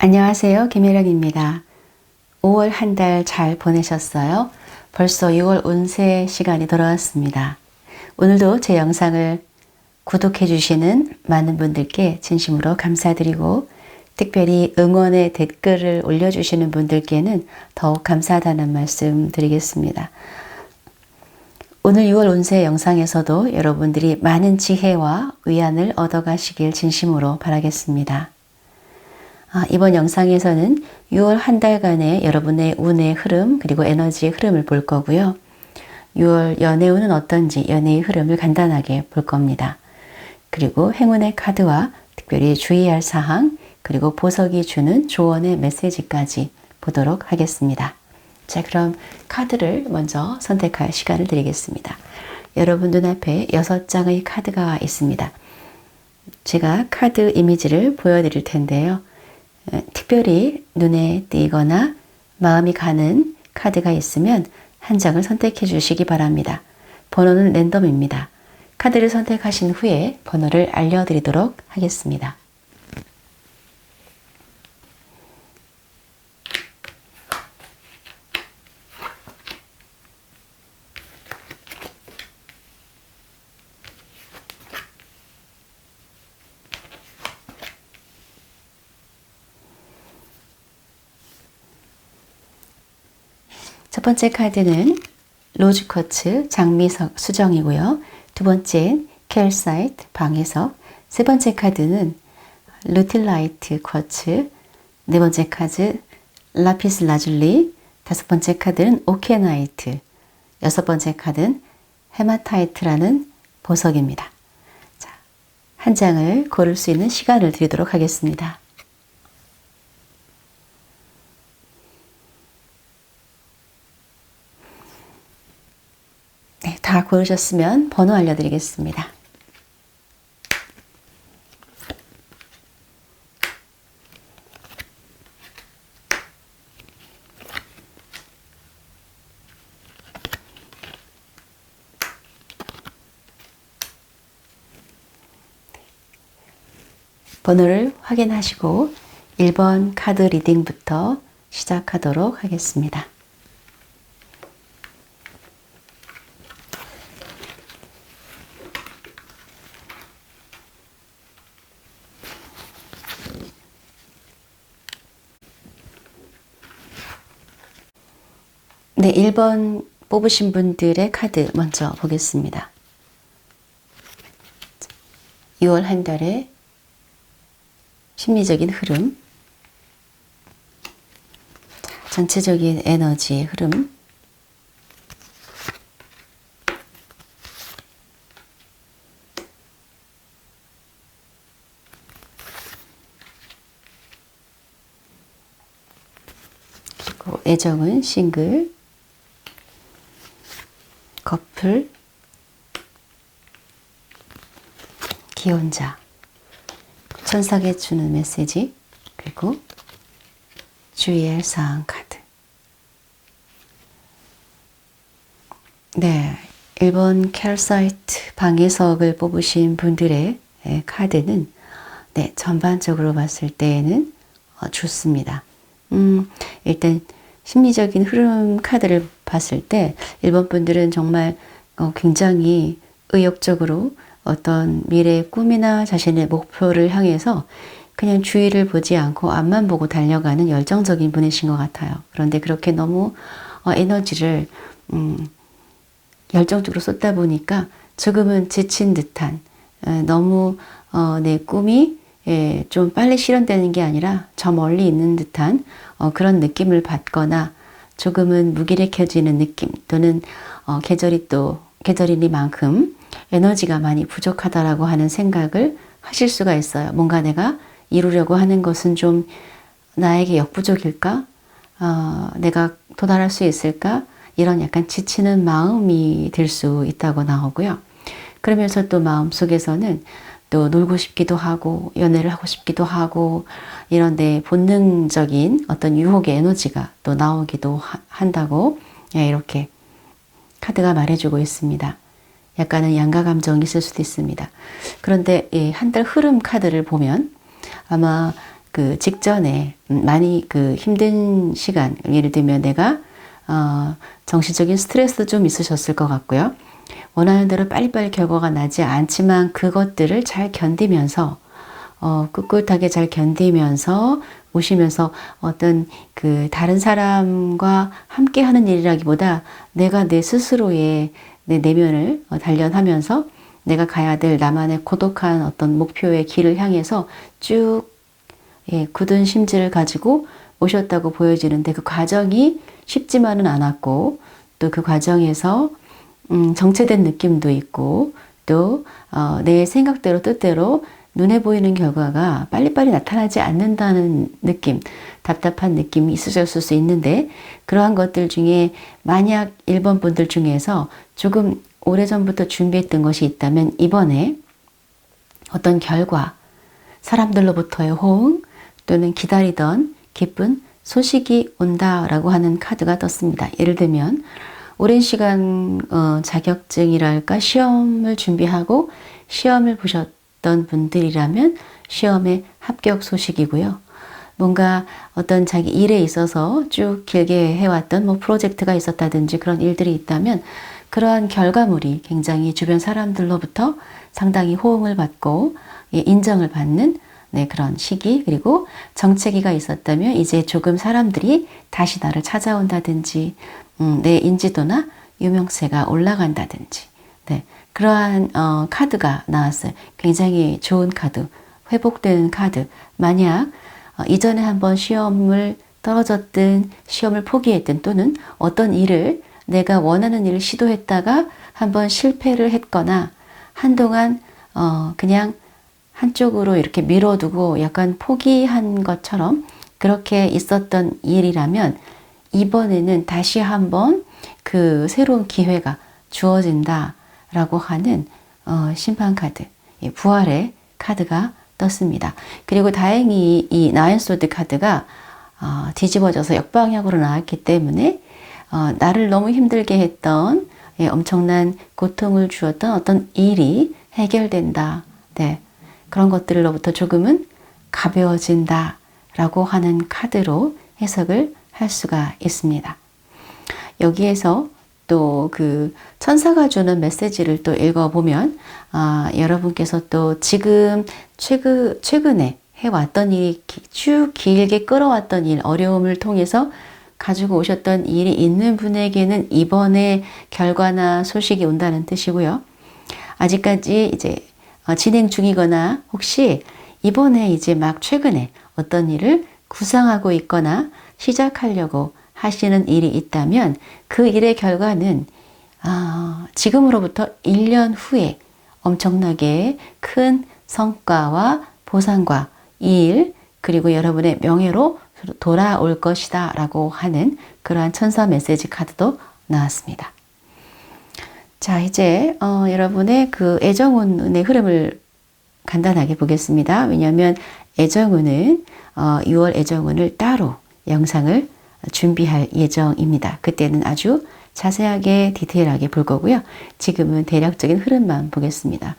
안녕하세요. 김혜령입니다. 5월 한 달 잘 보내셨어요? 벌써 6월 운세 시간이 돌아왔습니다. 오늘도 제 영상을 구독해 주시는 많은 분들께 진심으로 감사드리고 특별히 응원의 댓글을 올려주시는 분들께는 더욱 감사하다는 말씀 드리겠습니다. 오늘 6월 운세 영상에서도 여러분들이 많은 지혜와 위안을 얻어가시길 진심으로 바라겠습니다. 이번 영상에서는 6월 한 달간의 여러분의 운의 흐름 그리고 에너지의 흐름을 볼 거고요. 6월 연애운은 어떤지 연애의 흐름을 간단하게 볼 겁니다. 그리고 행운의 카드와 특별히 주의할 사항 그리고 보석이 주는 조언의 메시지까지 보도록 하겠습니다. 자, 그럼 카드를 먼저 선택할 시간을 드리겠습니다. 여러분 눈앞에 6장의 카드가 있습니다. 제가 카드 이미지를 보여드릴 텐데요. 특별히 눈에 띄거나 마음이 가는 카드가 있으면 한 장을 선택해 주시기 바랍니다. 번호는 랜덤입니다. 카드를 선택하신 후에 번호를 알려드리도록 하겠습니다. 첫 번째 카드는 로즈쿼츠 장미석 수정이고요. 두 번째는 켈사이트 방해석, 세 번째 카드는 루틸라이트 쿼츠, 네 번째 카드 라피스 라줄리, 다섯 번째 카드는 오케나이트, 여섯 번째 카드는 헤마타이트라는 보석입니다. 자, 한 장을 고를 수 있는 시간을 드리도록 하겠습니다. 네, 다 고르셨으면 번호 알려드리겠습니다. 번호를 확인하시고 1번 카드 리딩부터 시작하도록 하겠습니다. 네, 1번 뽑으신 분들의 카드 먼저 보겠습니다. 6월 한 달의 심리적인 흐름, 전체적인 에너지의 흐름, 그리고 애정은 싱글, 커플, 기혼자, 천사가 주는 메시지, 그리고 주의할 사항 카드. 네, 1번 켈사이트 방해석을 뽑으신 분들의 카드는 네, 전반적으로 봤을 때에는 좋습니다. 일단 심리적인 흐름 카드를 봤을 때 1번 분들은 정말 굉장히 의욕적으로 어떤 미래의 꿈이나 자신의 목표를 향해서 그냥 주위를 보지 않고 앞만 보고 달려가는 열정적인 분이신 것 같아요. 그런데 그렇게 너무 에너지를 열정적으로 쏟다 보니까 조금은 지친 듯한 너무 내 꿈이 좀 빨리 실현되는 게 아니라 저 멀리 있는 듯한 그런 느낌을 받거나 조금은 무기력해지는 느낌 또는 계절이니만큼 에너지가 많이 부족하다라고 하는 생각을 하실 수가 있어요. 뭔가 내가 이루려고 하는 것은 좀 나에게 역부족일까? 내가 도달할 수 있을까? 이런 약간 지치는 마음이 들 수 있다고 나오고요. 그러면서 또 마음속에서는 또 놀고 싶기도 하고 연애를 하고 싶기도 하고 이런데 본능적인 어떤 유혹의 에너지가 또 나오기도 한다고 이렇게 카드가 말해주고 있습니다. 약간은 양가 감정이 있을 수도 있습니다. 그런데 한 달 흐름 카드를 보면 아마 그 직전에 많이 그 힘든 시간, 예를 들면 내가 정신적인 스트레스도 좀 있으셨을 것 같고요. 원하는 대로 빨리빨리 결과가 나지 않지만 그것들을 잘 견디면서 꿋꿋하게 잘 견디면서 오시면서 어떤 그 다른 사람과 함께 하는 일이라기보다 내가 내 스스로의 내 내면을 단련하면서 내가 가야 될 나만의 고독한 어떤 목표의 길을 향해서 쭉 굳은 심지를 가지고 오셨다고 보여지는데 그 과정이 쉽지만은 않았고 또 그 과정에서 정체된 느낌도 있고 또 내 생각대로 뜻대로 눈에 보이는 결과가 빨리빨리 나타나지 않는다는 느낌, 답답한 느낌이 있으셨을 수 있는데 그러한 것들 중에 만약 1번 분들 중에서 조금 오래전부터 준비했던 것이 있다면 이번에 어떤 결과, 사람들로부터의 호응 또는 기다리던 기쁜 소식이 온다라고 하는 카드가 떴습니다. 예를 들면 오랜 시간 자격증이랄까 시험을 준비하고 시험을 보셨던 분들이라면 시험의 합격 소식이고요. 뭔가 어떤 자기 일에 있어서 쭉 길게 해왔던 뭐 프로젝트가 있었다든지 그런 일들이 있다면 그러한 결과물이 굉장히 주변 사람들로부터 상당히 호응을 받고 인정을 받는 그런 시기, 그리고 정체기가 있었다면 이제 조금 사람들이 다시 나를 찾아온다든지 내 인지도나 유명세가 올라간다든지 그러한 카드가 나왔어요. 굉장히 좋은 카드, 회복되는 카드. 만약 이전에 한번 시험을 떨어졌든 시험을 포기했든 또는 어떤 일을 내가 원하는 일을 시도했다가 한번 실패를 했거나 한동안 그냥 한쪽으로 이렇게 밀어두고 약간 포기한 것처럼 그렇게 있었던 일이라면 이번에는 다시 한번 그 새로운 기회가 주어진다라고 하는 심판 카드, 부활의 카드가 떴습니다. 그리고 다행히 이 나인소드 카드가 뒤집어져서 역방향으로 나왔기 때문에 나를 너무 힘들게 했던 엄청난 고통을 주었던 어떤 일이 해결된다. 그런 것들로부터 조금은 가벼워진다 라고 하는 카드로 해석을 할 수가 있습니다. 여기에서 또 그 천사가 주는 메시지를 또 읽어보면 여러분께서 또 지금 최근에 해왔던 일이 쭉 길게 끌어왔던 일, 어려움을 통해서 가지고 오셨던 일이 있는 분에게는 이번에 결과나 소식이 온다는 뜻이고요. 아직까지 이제 진행 중이거나 혹시 이번에 이제 막 최근에 어떤 일을 구상하고 있거나 시작하려고 하시는 일이 있다면 그 일의 결과는 지금으로부터 1년 후에 엄청나게 큰 성과와 보상과 일 그리고 여러분의 명예로 돌아올 것이다 라고 하는 그러한 천사 메시지 카드도 나왔습니다. 자, 이제 여러분의 그 애정운의 흐름을 간단하게 보겠습니다. 왜냐하면 애정운은 6월 애정운을 따로 영상을 준비할 예정입니다. 그때는 아주 자세하게 디테일하게 볼 거고요. 지금은 대략적인 흐름만 보겠습니다.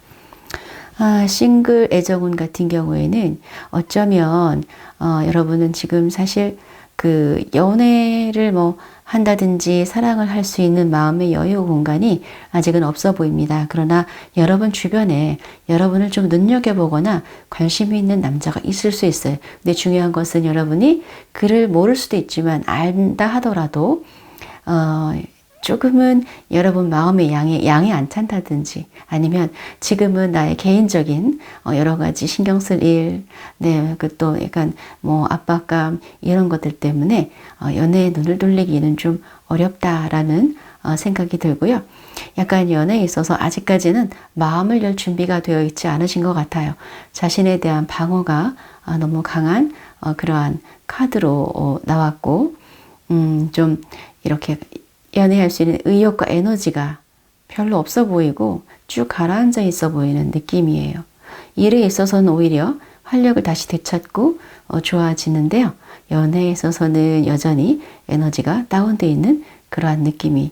싱글 애정운 같은 경우에는 어쩌면 여러분은 지금 사실 그 연애를 뭐 한다든지 사랑을 할 수 있는 마음의 여유 공간이 아직은 없어 보입니다. 그러나 여러분 주변에 여러분을 좀 눈여겨보거나 관심이 있는 남자가 있을 수 있어요. 근데 중요한 것은 여러분이 그를 모를 수도 있지만 안다 하더라도 조금은 여러분 마음의 양에 안 찬다든지 아니면 지금은 나의 개인적인 여러 가지 신경 쓸 일, 그 또 약간 뭐 압박감 이런 것들 때문에 연애에 눈을 돌리기는 좀 어렵다라는 생각이 들고요. 약간 연애에 있어서 아직까지는 마음을 열 준비가 되어 있지 않으신 것 같아요. 자신에 대한 방어가 너무 강한 그러한 카드로 나왔고 좀 이렇게 연애할 수 있는 의욕과 에너지가 별로 없어 보이고 쭉 가라앉아 있어 보이는 느낌이에요. 일에 있어서는 오히려 활력을 다시 되찾고 좋아지는데요. 연애에 있어서는 여전히 에너지가 다운되어 있는 그러한 느낌이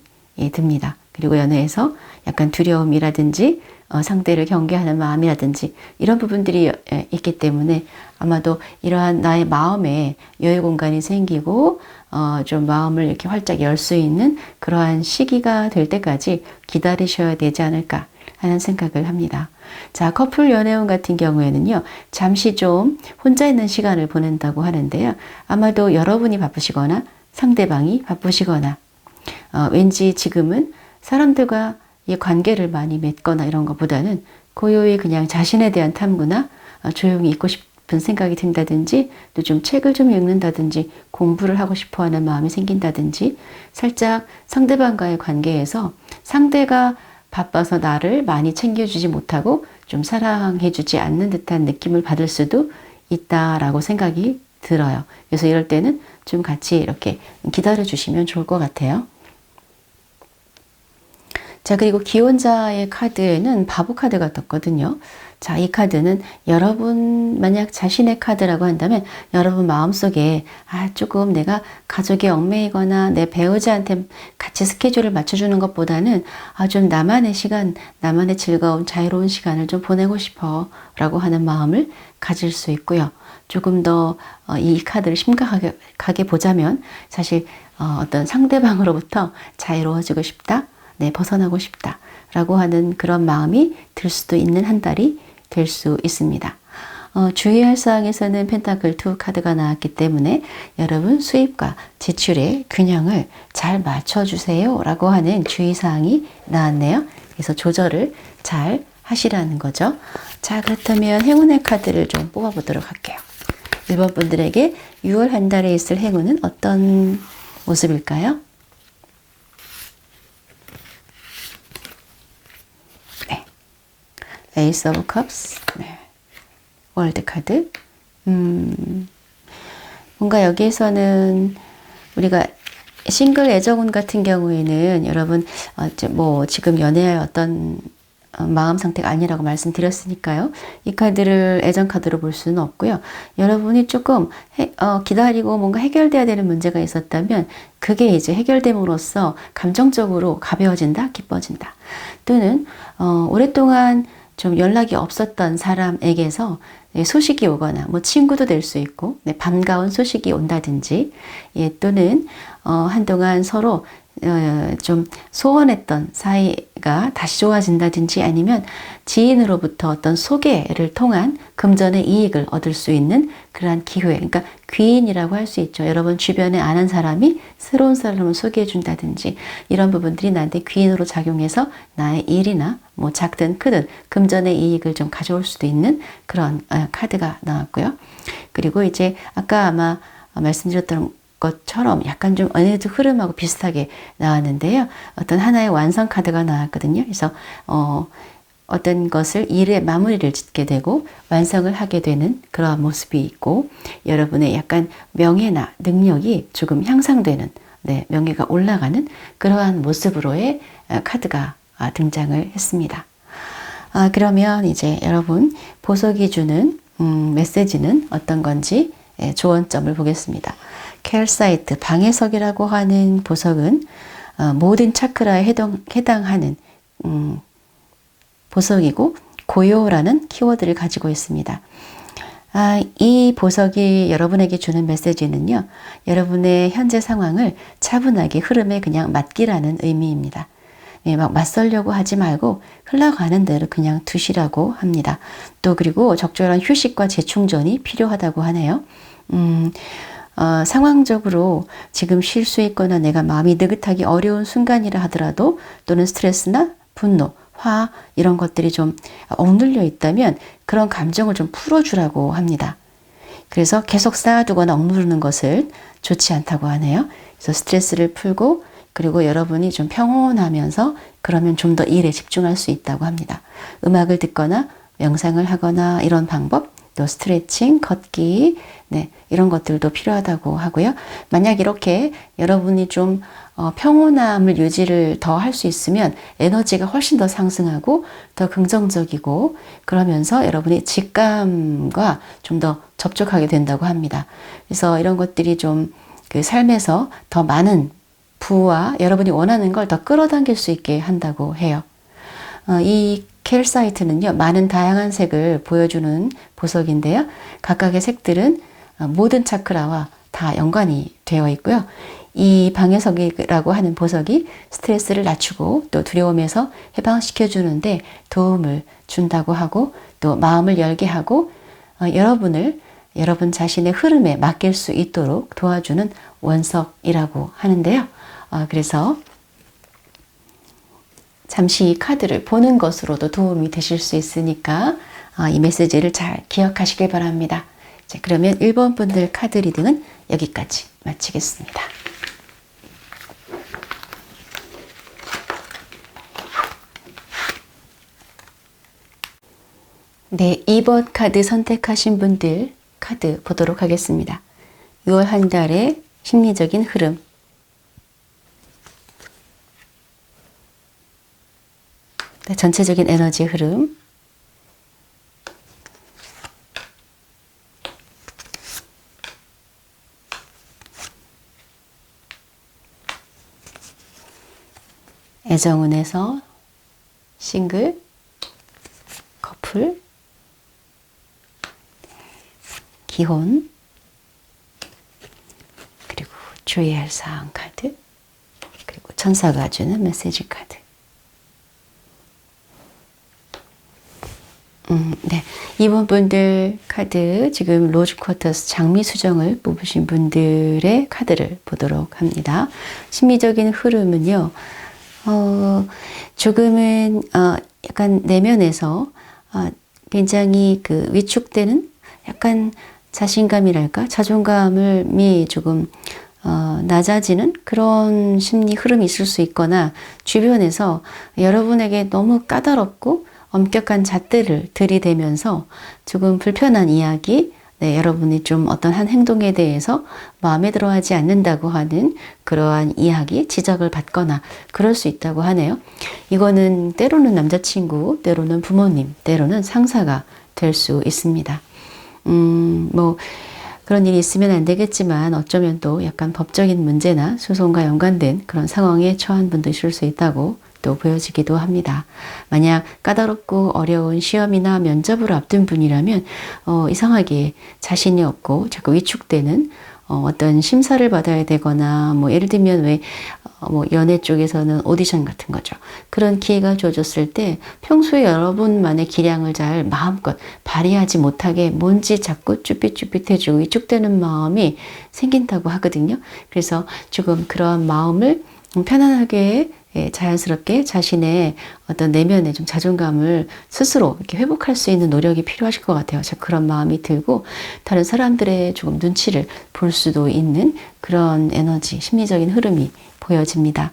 듭니다. 그리고 연애에서 약간 두려움이라든지 상대를 경계하는 마음이라든지 이런 부분들이 있기 때문에 아마도 이러한 나의 마음에 여유 공간이 생기고 좀 마음을 이렇게 활짝 열 수 있는 그러한 시기가 될 때까지 기다리셔야 되지 않을까 하는 생각을 합니다. 자, 커플 연애운 같은 경우에는요, 잠시 좀 혼자 있는 시간을 보낸다고 하는데요. 아마도 여러분이 바쁘시거나 상대방이 바쁘시거나 왠지 지금은 사람들과 이 관계를 많이 맺거나 이런 것보다는 고요히 그냥 자신에 대한 탐구나 조용히 있고 싶은 생각이 든다든지 또 좀 책을 좀 읽는다든지 공부를 하고 싶어 하는 마음이 생긴다든지 살짝 상대방과의 관계에서 상대가 바빠서 나를 많이 챙겨주지 못하고 좀 사랑해주지 않는 듯한 느낌을 받을 수도 있다라고 생각이 들어요. 그래서 이럴 때는 좀 같이 이렇게 기다려주시면 좋을 것 같아요. 자, 그리고 기혼자의 카드에는 바보 카드가 떴거든요. 자, 이 카드는 여러분 만약 자신의 카드라고 한다면 여러분 마음속에 조금 내가 가족에 얽매이거나 내 배우자한테 같이 스케줄을 맞춰주는 것보다는 좀 나만의 시간, 나만의 즐거운 자유로운 시간을 좀 보내고 싶어 라고 하는 마음을 가질 수 있고요. 조금 더 이 카드를 심각하게 보자면 사실 어떤 상대방으로부터 자유로워지고 싶다, 벗어나고 싶다 라고 하는 그런 마음이 들 수도 있는 한 달이 될 수 있습니다. 주의할 사항에서는 펜타클 2 카드가 나왔기 때문에 여러분 수입과 지출의 균형을 잘 맞춰주세요 라고 하는 주의사항이 나왔네요. 그래서 조절을 잘 하시라는 거죠. 자, 그렇다면 행운의 카드를 좀 뽑아보도록 할게요. 1번 분들에게 6월 한 달에 있을 행운은 어떤 모습일까요? 에이스 오브 컵스, 월드 카드. 뭔가 여기에서는 우리가 싱글 애정운 같은 경우에는 여러분 뭐 지금 연애할 어떤 마음 상태가 아니라고 말씀드렸으니까요. 이 카드를 애정 카드로 볼 수는 없고요. 여러분이 조금 기다리고 뭔가 해결돼야 되는 문제가 있었다면 그게 이제 해결됨으로써 감정적으로 가벼워진다, 기뻐진다. 또는 오랫동안 좀 연락이 없었던 사람에게서 소식이 오거나 뭐 친구도 될 수 있고 반가운 소식이 온다든지 또는 한동안 서로 좀 소원했던 사이가 다시 좋아진다든지 아니면 지인으로부터 어떤 소개를 통한 금전의 이익을 얻을 수 있는 그러한 기회, 그러니까 귀인이라고 할 수 있죠. 여러분 주변에 아는 사람이 새로운 사람을 소개해 준다든지 이런 부분들이 나한테 귀인으로 작용해서 나의 일이나 뭐 작든 크든 금전의 이익을 좀 가져올 수도 있는 그런 카드가 나왔고요. 그리고 이제 아까 아마 말씀드렸던 것처럼 약간 좀 에너지 흐름하고 비슷하게 나왔는데요. 어떤 하나의 완성 카드가 나왔거든요. 그래서 어떤 것을 일의 마무리를 짓게 되고 완성을 하게 되는 그러한 모습이 있고 여러분의 약간 명예나 능력이 조금 향상되는 명예가 올라가는 그러한 모습으로의 카드가 등장을 했습니다. 그러면 이제 여러분 보석이 주는 메시지는 어떤 건지 조언점을 보겠습니다. 켈사이트 방해석이라고 하는 보석은 모든 차크라에 해당하는 보석이고 고요라는 키워드를 가지고 있습니다. 이 보석이 여러분에게 주는 메시지는요. 여러분의 현재 상황을 차분하게 흐름에 그냥 맡기라는 의미입니다. 막 맞설려고 하지 말고 흘러가는 대로 그냥 두시라고 합니다. 또 그리고 적절한 휴식과 재충전이 필요하다고 하네요. 상황적으로 지금 쉴 수 있거나 내가 마음이 느긋하기 어려운 순간이라 하더라도 또는 스트레스나 분노, 화 이런 것들이 좀 억눌려 있다면 그런 감정을 좀 풀어주라고 합니다. 그래서 계속 쌓아두거나 억누르는 것을 좋지 않다고 하네요. 그래서 스트레스를 풀고 그리고 여러분이 좀 평온하면서 그러면 좀 더 일에 집중할 수 있다고 합니다. 음악을 듣거나 명상을 하거나 이런 방법 또 스트레칭, 걷기 이런 것들도 필요하다고 하고요. 만약 이렇게 여러분이 좀 평온함을 유지를 더 할 수 있으면 에너지가 훨씬 더 상승하고 더 긍정적이고 그러면서 여러분이 직감과 좀 더 접촉하게 된다고 합니다. 그래서 이런 것들이 좀 그 삶에서 더 많은 부와 여러분이 원하는 걸 더 끌어당길 수 있게 한다고 해요. 이 켈사이트는요, 많은 다양한 색을 보여주는 보석인데요. 각각의 색들은 모든 차크라와 다 연관이 되어 있고요. 이 방해석이라고 하는 보석이 스트레스를 낮추고 또 두려움에서 해방시켜 주는데 도움을 준다고 하고, 또 마음을 열게 하고 여러분 자신의 흐름에 맡길 수 있도록 도와주는 원석이라고 하는데요. 그래서 잠시 이 카드를 보는 것으로도 도움이 되실 수 있으니까 이 메시지를 잘 기억하시길 바랍니다. 자, 그러면 1번 분들 카드 리딩은 여기까지 마치겠습니다. 네, 2번 카드 선택하신 분들 카드 보도록 하겠습니다. 6월 한 달의 심리적인 흐름. 네, 전체적인 에너지 흐름. 애정운에서 싱글, 커플, 기혼, 그리고 주의할 사항 카드, 그리고 천사가 주는 메시지 카드. 네, 이번 분들 카드, 지금 로즈 쿼터스 장미 수정을 뽑으신 분들의 카드를 보도록 합니다. 심리적인 흐름은요, 조금은 약간 내면에서 굉장히 그 위축되는 약간 자신감이랄까, 자존감이 조금 낮아지는 그런 심리 흐름이 있을 수 있거나, 주변에서 여러분에게 너무 까다롭고 엄격한 잣대를 들이대면서 조금 불편한 이야기, 네, 여러분이 좀 어떤 한 행동에 대해서 마음에 들어하지 않는다고 하는 그러한 이야기, 지적을 받거나 그럴 수 있다고 하네요. 이거는 때로는 남자친구, 때로는 부모님, 때로는 상사가 될 수 있습니다. 뭐 그런 일이 있으면 안 되겠지만 어쩌면 또 약간 법적인 문제나 소송과 연관된 그런 상황에 처한 분도 있을 수 있다고 또 보여지기도 합니다. 만약 까다롭고 어려운 시험이나 면접을 앞둔 분이라면 이상하게 자신이 없고 자꾸 위축되는 어떤 심사를 받아야 되거나, 뭐 예를 들면 왜 뭐 연애 쪽에서는 오디션 같은 거죠. 그런 기회가 주어졌을 때 평소에 여러분만의 기량을 잘 마음껏 발휘하지 못하게 뭔지 자꾸 쭈삣쭈삣해지고 위축되는 마음이 생긴다고 하거든요. 그래서 조금 그런 마음을 편안하게, 자연스럽게 자신의 어떤 내면의 좀 자존감을 스스로 이렇게 회복할 수 있는 노력이 필요하실 것 같아요. 저 그런 마음이 들고, 다른 사람들의 조금 눈치를 볼 수도 있는 그런 에너지, 심리적인 흐름이 보여집니다.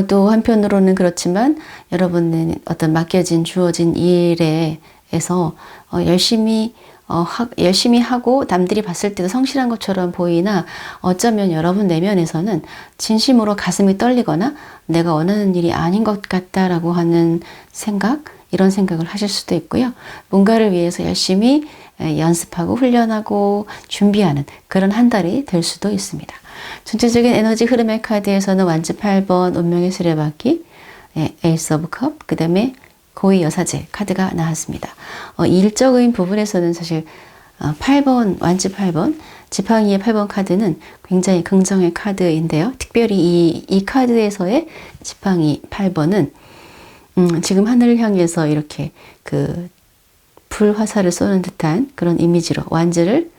또 한편으로는 그렇지만 여러분은 어떤 맡겨진, 주어진 일에서 열심히 하고 남들이 봤을 때도 성실한 것처럼 보이나, 어쩌면 여러분 내면에서는 진심으로 가슴이 떨리거나 내가 원하는 일이 아닌 것 같다라고 하는 생각, 이런 생각을 하실 수도 있고요. 뭔가를 위해서 열심히 연습하고 훈련하고 준비하는 그런 한 달이 될 수도 있습니다. 전체적인 에너지 흐름의 카드에서는 완즈 8번, 운명의 수레바퀴, 에이스 오브 컵, 그 다음에 고위 여사제 카드가 나왔습니다. 일적인 부분에서는 사실 8번, 완즈 8번, 지팡이의 8번 카드는 굉장히 긍정의 카드인데요. 특별히 이 카드에서의 지팡이 8번은 지금 하늘을 향해서 이렇게 그 불화살을 쏘는 듯한 그런 이미지로 완즈를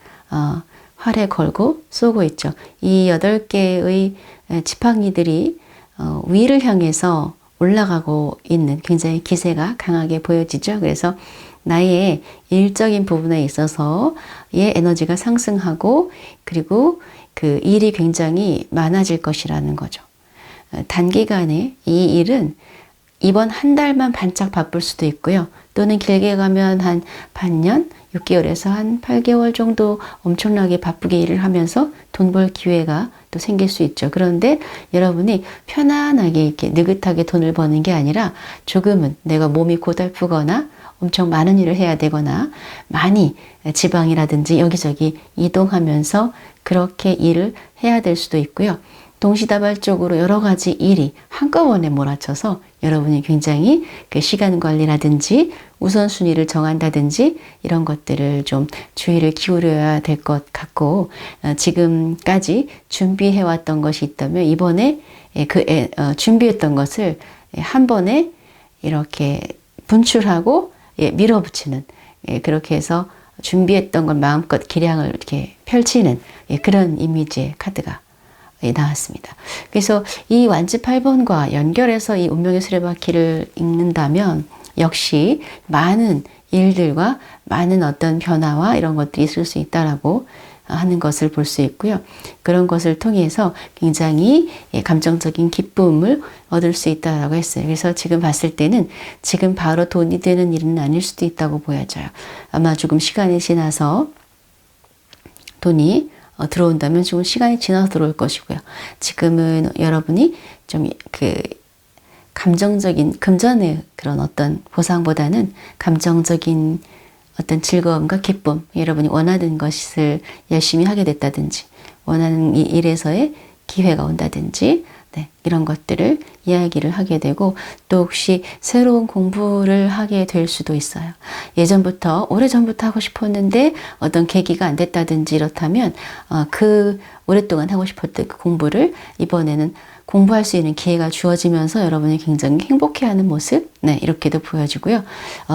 활에 걸고 쏘고 있죠. 이 8개의 지팡이들이 위를 향해서 올라가고 있는 굉장히 기세가 강하게 보여지죠. 그래서 나의 일적인 부분에 있어서의 에너지가 상승하고, 그리고 그 일이 굉장히 많아질 것이라는 거죠. 단기간에 이 일은 이번 한 달만 반짝 바쁠 수도 있고요. 또는 길게 가면 한 반년, 6개월에서 한 8개월 정도 엄청나게 바쁘게 일을 하면서 돈 벌 기회가 또 생길 수 있죠. 그런데 여러분이 편안하게 이렇게 느긋하게 돈을 버는 게 아니라, 조금은 내가 몸이 고달프거나 엄청 많은 일을 해야 되거나 많이 지방이라든지 여기저기 이동하면서 그렇게 일을 해야 될 수도 있고요. 동시다발적으로 여러 가지 일이 한꺼번에 몰아쳐서 여러분이 굉장히 그 시간 관리라든지 우선순위를 정한다든지 이런 것들을 좀 주의를 기울여야 될 것 같고, 지금까지 준비해왔던 것이 있다면 이번에 준비했던 것을 한 번에 이렇게 분출하고 밀어붙이는, 그렇게 해서 준비했던 걸 마음껏 기량을 이렇게 펼치는 그런 이미지의 카드가 나왔습니다. 그래서 이 완지 8번과 연결해서 이 운명의 수레바퀴를 읽는다면 역시 많은 일들과 많은 어떤 변화와 이런 것들이 있을 수 있다라고 하는 것을 볼 수 있고요. 그런 것을 통해서 굉장히 감정적인 기쁨을 얻을 수 있다라고 했어요. 그래서 지금 봤을 때는 지금 바로 돈이 되는 일은 아닐 수도 있다고 보여져요. 아마 조금 시간이 지나서 돈이 들어온다면 조금 시간이 지나서 들어올 것이고요. 지금은 여러분이 좀 감정적인 금전의 그런 어떤 보상보다는 감정적인 어떤 즐거움과 기쁨, 여러분이 원하는 것을 열심히 하게 됐다든지 원하는 이 일에서의 기회가 온다든지 이런 것들을 이야기를 하게 되고, 또 혹시 새로운 공부를 하게 될 수도 있어요. 예전부터 오래전부터 하고 싶었는데 어떤 계기가 안 됐다든지 이렇다면 그 오랫동안 하고 싶었던 그 공부를 이번에는 공부할 수 있는 기회가 주어지면서 여러분이 굉장히 행복해하는 모습, 이렇게도 보여지고요.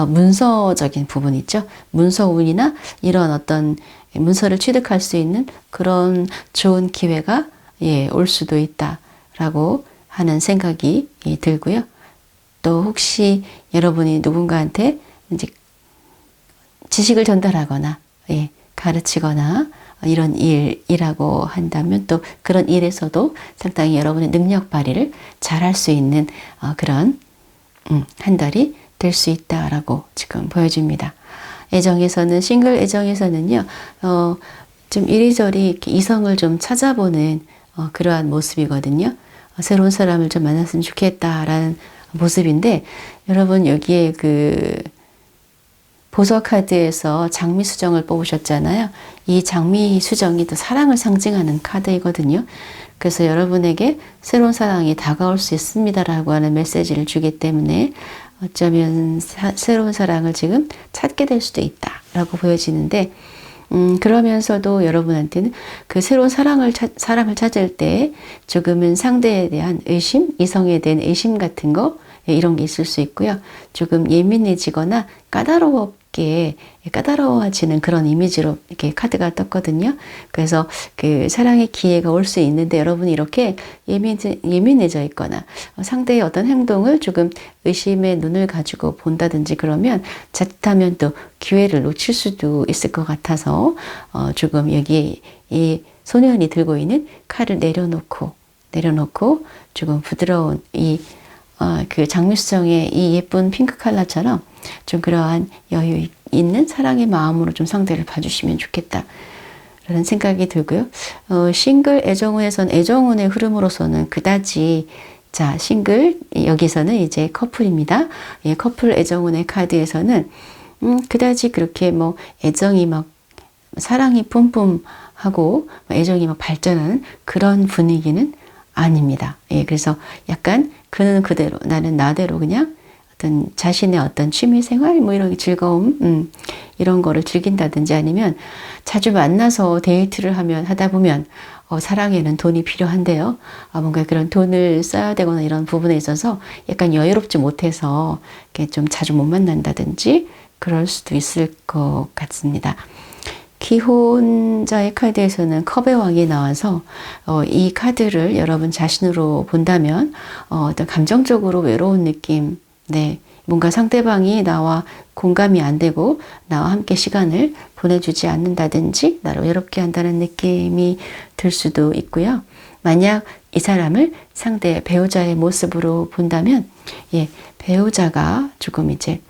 문서적인 부분 있죠. 문서운이나 이런 어떤 문서를 취득할 수 있는 그런 좋은 기회가 올 수도 있다라고 하는 생각이 들고요. 또 혹시 여러분이 누군가한테 이제 지식을 전달하거나 가르치거나 이런 일이라고 한다면 또 그런 일에서도 상당히 여러분의 능력 발휘를 잘할 수 있는 그런 한 달이 될 수 있다라고 지금 보여집니다. 애정에서는, 싱글 애정에서는요, 좀 이리저리 이렇게 이성을 좀 찾아보는 그러한 모습이거든요. 새로운 사람을 좀 만났으면 좋겠다라는 모습인데, 여러분 여기에 보석 카드에서 장미수정을 뽑으셨잖아요. 이 장미수정이 또 사랑을 상징하는 카드이거든요. 그래서 여러분에게 새로운 사랑이 다가올 수 있습니다라고 하는 메시지를 주기 때문에 어쩌면 새로운 사랑을 지금 찾게 될 수도 있다라고 보여지는데, 그러면서도 여러분한테는 그 새로운 사랑을 찾을 때 조금은 상대에 대한 의심, 이성에 대한 의심 같은 거, 이런 게 있을 수 있고요. 조금 예민해지거나 까다로워지는 그런 이미지로 이렇게 카드가 떴거든요. 그래서 그 사랑의 기회가 올 수 있는데 여러분이 이렇게 예민해져 있거나 상대의 어떤 행동을 조금 의심의 눈을 가지고 본다든지 그러면 자칫하면 또 기회를 놓칠 수도 있을 것 같아서 조금 여기에 이 소년이 들고 있는 칼을 내려놓고 조금 부드러운 그 장미수정의 이 예쁜 핑크 컬러처럼 좀 그러한 여유 있는 사랑의 마음으로 좀 상대를 봐주시면 좋겠다 라는 생각이 들고요. 싱글 애정운에선 애정운의 흐름으로서는 그다지, 싱글, 여기서는 이제 커플입니다. 커플 애정운의 카드에서는 그다지 그렇게 애정이 사랑이 뿜뿜하고 애정이 발전하는 그런 분위기는 아닙니다. 그래서 약간 그는 그대로, 나는 나대로 그냥 어떤 자신의 어떤 취미생활, 이런 즐거움, 이런 거를 즐긴다든지 아니면 자주 만나서 데이트를 하다 보면, 사랑에는 돈이 필요한데요. 뭔가 그런 돈을 써야 되거나 이런 부분에 있어서 약간 여유롭지 못해서 이렇게 좀 자주 못 만난다든지 그럴 수도 있을 것 같습니다. 기혼자의 카드에서는 컵의 왕이 나와서 이 카드를 여러분 자신으로 본다면 어떤 감정적으로 외로운 느낌, 뭔가 상대방이 나와 공감이 안 되고 나와 함께 시간을 보내주지 않는다든지 나를 외롭게 한다는 느낌이 들 수도 있고요. 만약 이 사람을 상대 배우자의 모습으로 본다면 배우자가 조금 이제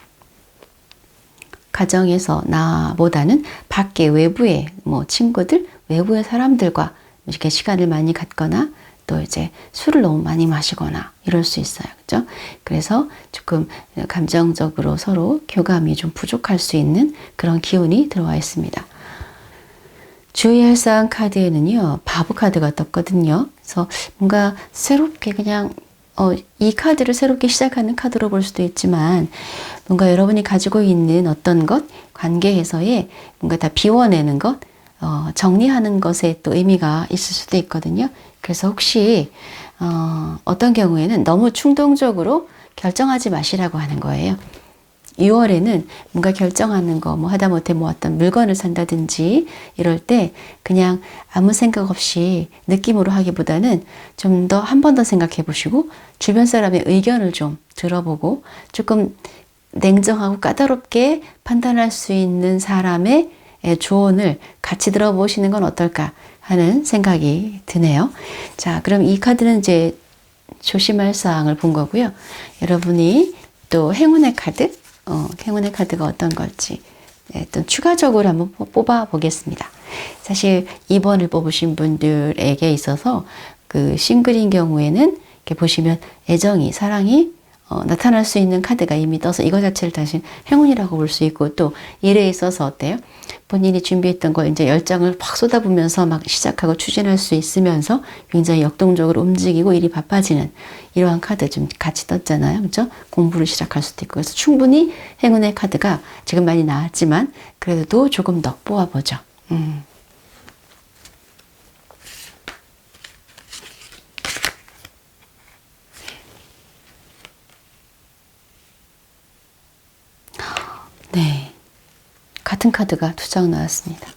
가정에서 나보다는 밖에 외부의 친구들, 외부의 사람들과 이렇게 시간을 많이 갖거나 또 이제 술을 너무 많이 마시거나 이럴 수 있어요. 그죠? 그래서 조금 감정적으로 서로 교감이 좀 부족할 수 있는 그런 기운이 들어와 있습니다. 주의할 사항 카드에는요, 바보 카드가 떴거든요. 그래서 뭔가 새롭게 그냥 이 카드를 새롭게 시작하는 카드로 볼 수도 있지만 뭔가 여러분이 가지고 있는 어떤 것, 관계에서의 뭔가 다 비워내는 것, 정리하는 것에 또 의미가 있을 수도 있거든요. 그래서 혹시 어떤 경우에는 너무 충동적으로 결정하지 마시라고 하는 거예요. 6월에는 뭔가 결정하는 거, 뭐 하다못해 뭐 어떤 물건을 산다든지 이럴 때 그냥 아무 생각 없이 느낌으로 하기보다는 좀 더 한 번 더 생각해 보시고 주변 사람의 의견을 좀 들어보고 조금 냉정하고 까다롭게 판단할 수 있는 사람의 조언을 같이 들어보시는 건 어떨까 하는 생각이 드네요. 자, 그럼 이 카드는 이제 조심할 사항을 본 거고요. 여러분이 또 행운의 카드, 행운의 카드가 어떤 걸지 또 추가적으로 한번 뽑아 보겠습니다. 사실 2번을 뽑으신 분들에게 있어서 그 싱글인 경우에는 이렇게 보시면 애정이, 사랑이 나타날 수 있는 카드가 이미 떠서 이거 자체를 다시 행운이라고 볼 수 있고, 또 일에 있어서 어때요? 본인이 준비했던 걸 이제 열정을 확 쏟아부으면서 막 시작하고 추진할 수 있으면서 굉장히 역동적으로 움직이고 일이 바빠지는 이러한 카드 좀 같이 떴잖아요. 그렇죠? 공부를 시작할 수도 있고. 그래서 충분히 행운의 카드가 지금 많이 나왔지만 그래도 조금 더 뽑아보죠. 네. 같은 카드가 2장 나왔습니다.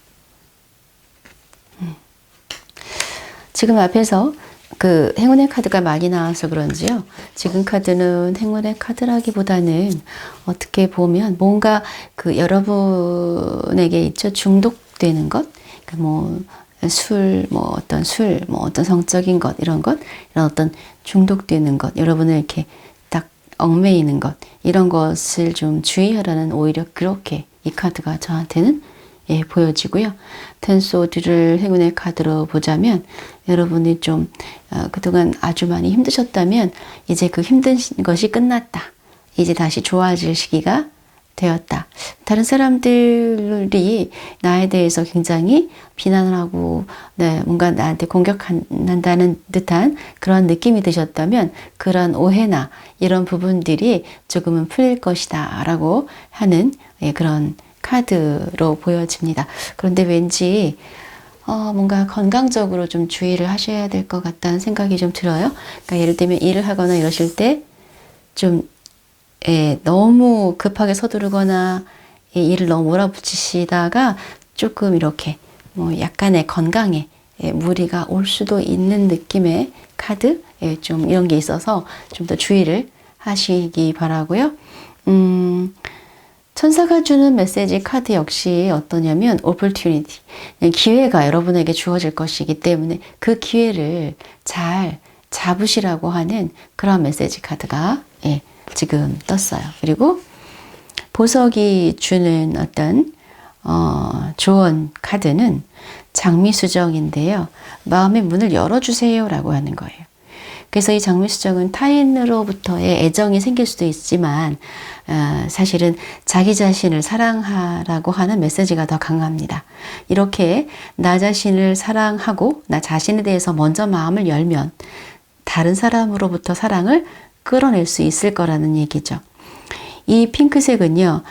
지금 앞에서 그 행운의 카드가 많이 나와서 그런지요. 지금 카드는 행운의 카드라기보다는 어떻게 보면 뭔가 그 여러분에게 있죠. 중독되는 것. 그 뭐 술, 뭐 어떤 술, 뭐 어떤 성적인 것, 이런 것, 이런 어떤 중독되는 것, 여러분을 이렇게 딱 얽매이는 것, 이런 것을 좀 주의하라는, 오히려 그렇게 이 카드가 저한테는 보여지고요. 텐소드를 행운의 카드로 보자면 여러분이 좀 그동안 아주 많이 힘드셨다면 이제 그 힘든 것이 끝났다. 이제 다시 좋아질 시기가 되었다. 다른 사람들이 나에 대해서 굉장히 비난을 하고 뭔가 나한테 공격한다는 듯한 그런 느낌이 드셨다면 그런 오해나 이런 부분들이 조금은 풀릴 것이다 라고 하는 그런 카드로 보여집니다. 그런데 왠지 뭔가 건강적으로 좀 주의를 하셔야 될 것 같다는 생각이 좀 들어요. 그러니까 예를 들면 일을 하거나 이러실 때 좀 너무 급하게 서두르거나 일을 너무 몰아붙이시다가 조금 이렇게 뭐 약간의 건강에 무리가 올 수도 있는 느낌의 카드, 좀 이런 게 있어서 좀 더 주의를 하시기 바라고요. 천사가 주는 메시지 카드 역시 어떠냐면 opportunity, 기회가 여러분에게 주어질 것이기 때문에 그 기회를 잘 잡으시라고 하는 그런 메시지 카드가 지금 떴어요. 그리고 보석이 주는 어떤 조언 카드는 장미수정인데요. 마음의 문을 열어주세요 라고 하는 거예요. 그래서 이 장미수정은 타인으로부터의 애정이 생길 수도 있지만 사실은 자기 자신을 사랑하라고 하는 메시지가 더 강합니다. 이렇게 나 자신을 사랑하고 나 자신에 대해서 먼저 마음을 열면 다른 사람으로부터 사랑을 끌어낼 수 있을 거라는 얘기죠. 이 핑크색은요,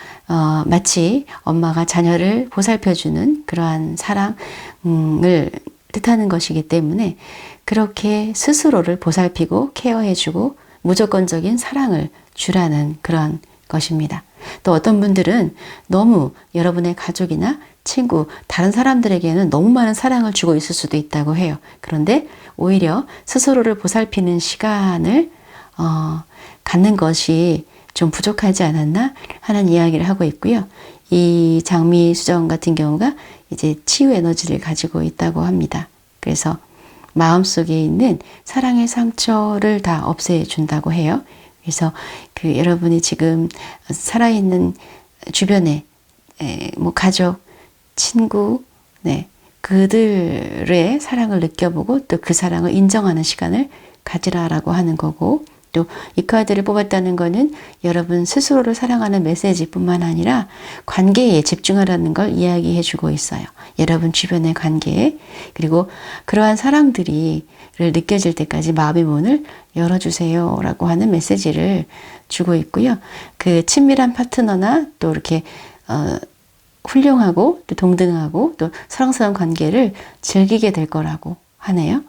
마치 엄마가 자녀를 보살펴주는 그러한 사랑을 뜻하는 것이기 때문에 그렇게 스스로를 보살피고 케어해주고 무조건적인 사랑을 주라는 그런 것입니다. 또 어떤 분들은 너무 여러분의 가족이나 친구, 다른 사람들에게는 너무 많은 사랑을 주고 있을 수도 있다고 해요. 그런데 오히려 스스로를 보살피는 시간을 갖는 것이 좀 부족하지 않았나 하는 이야기를 하고 있고요. 이 장미 수정 같은 경우가 이제 치유 에너지를 가지고 있다고 합니다. 그래서 마음속에 있는 사랑의 상처를 다 없애준다고 해요. 그래서 그 여러분이 지금 살아있는 주변에 뭐 가족, 친구, 그들의 사랑을 느껴보고 또 그 사랑을 인정하는 시간을 가지라라고 하는 거고, 또 이 카드를 뽑았다는 거는 여러분 스스로를 사랑하는 메시지뿐만 아니라 관계에 집중하라는 걸 이야기해 주고 있어요. 여러분 주변의 관계에. 그리고 그러한 사랑들이 느껴질 때까지 마음의 문을 열어주세요 라고 하는 메시지를 주고 있고요. 그 친밀한 파트너나 또 이렇게 훌륭하고 또 동등하고 또 사랑스러운 관계를 즐기게 될 거라고 하네요.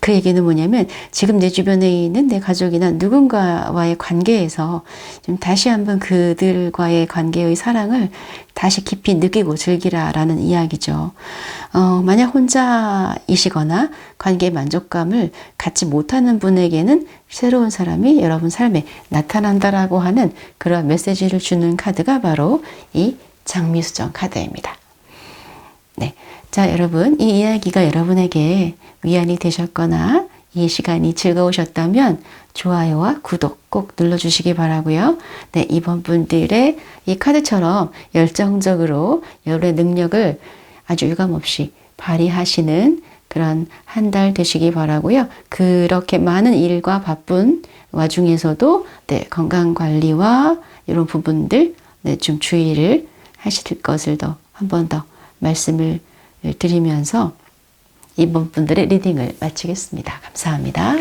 그 얘기는 뭐냐면 지금 내 주변에 있는 내 가족이나 누군가와의 관계에서 좀 다시 한번 그들과의 관계의 사랑을 다시 깊이 느끼고 즐기라라는 이야기죠. 만약 혼자이시거나 관계의 만족감을 갖지 못하는 분에게는 새로운 사람이 여러분 삶에 나타난다라고 하는 그런 메시지를 주는 카드가 바로 이 장미수정 카드입니다. 네. 자, 여러분, 이 이야기가 여러분에게 위안이 되셨거나 이 시간이 즐거우셨다면 좋아요와 구독 꼭 눌러주시기 바라고요. 네, 이번 분들의 이 카드처럼 열정적으로 여러분의 능력을 아주 유감없이 발휘하시는 그런 한 달 되시기 바라고요. 그렇게 많은 일과 바쁜 와중에서도 네, 건강관리와 이런 부분들 네, 좀 주의를 하실 것을 더 한 번 더 말씀을 드리면서 이번 분들의 리딩을 마치겠습니다. 감사합니다.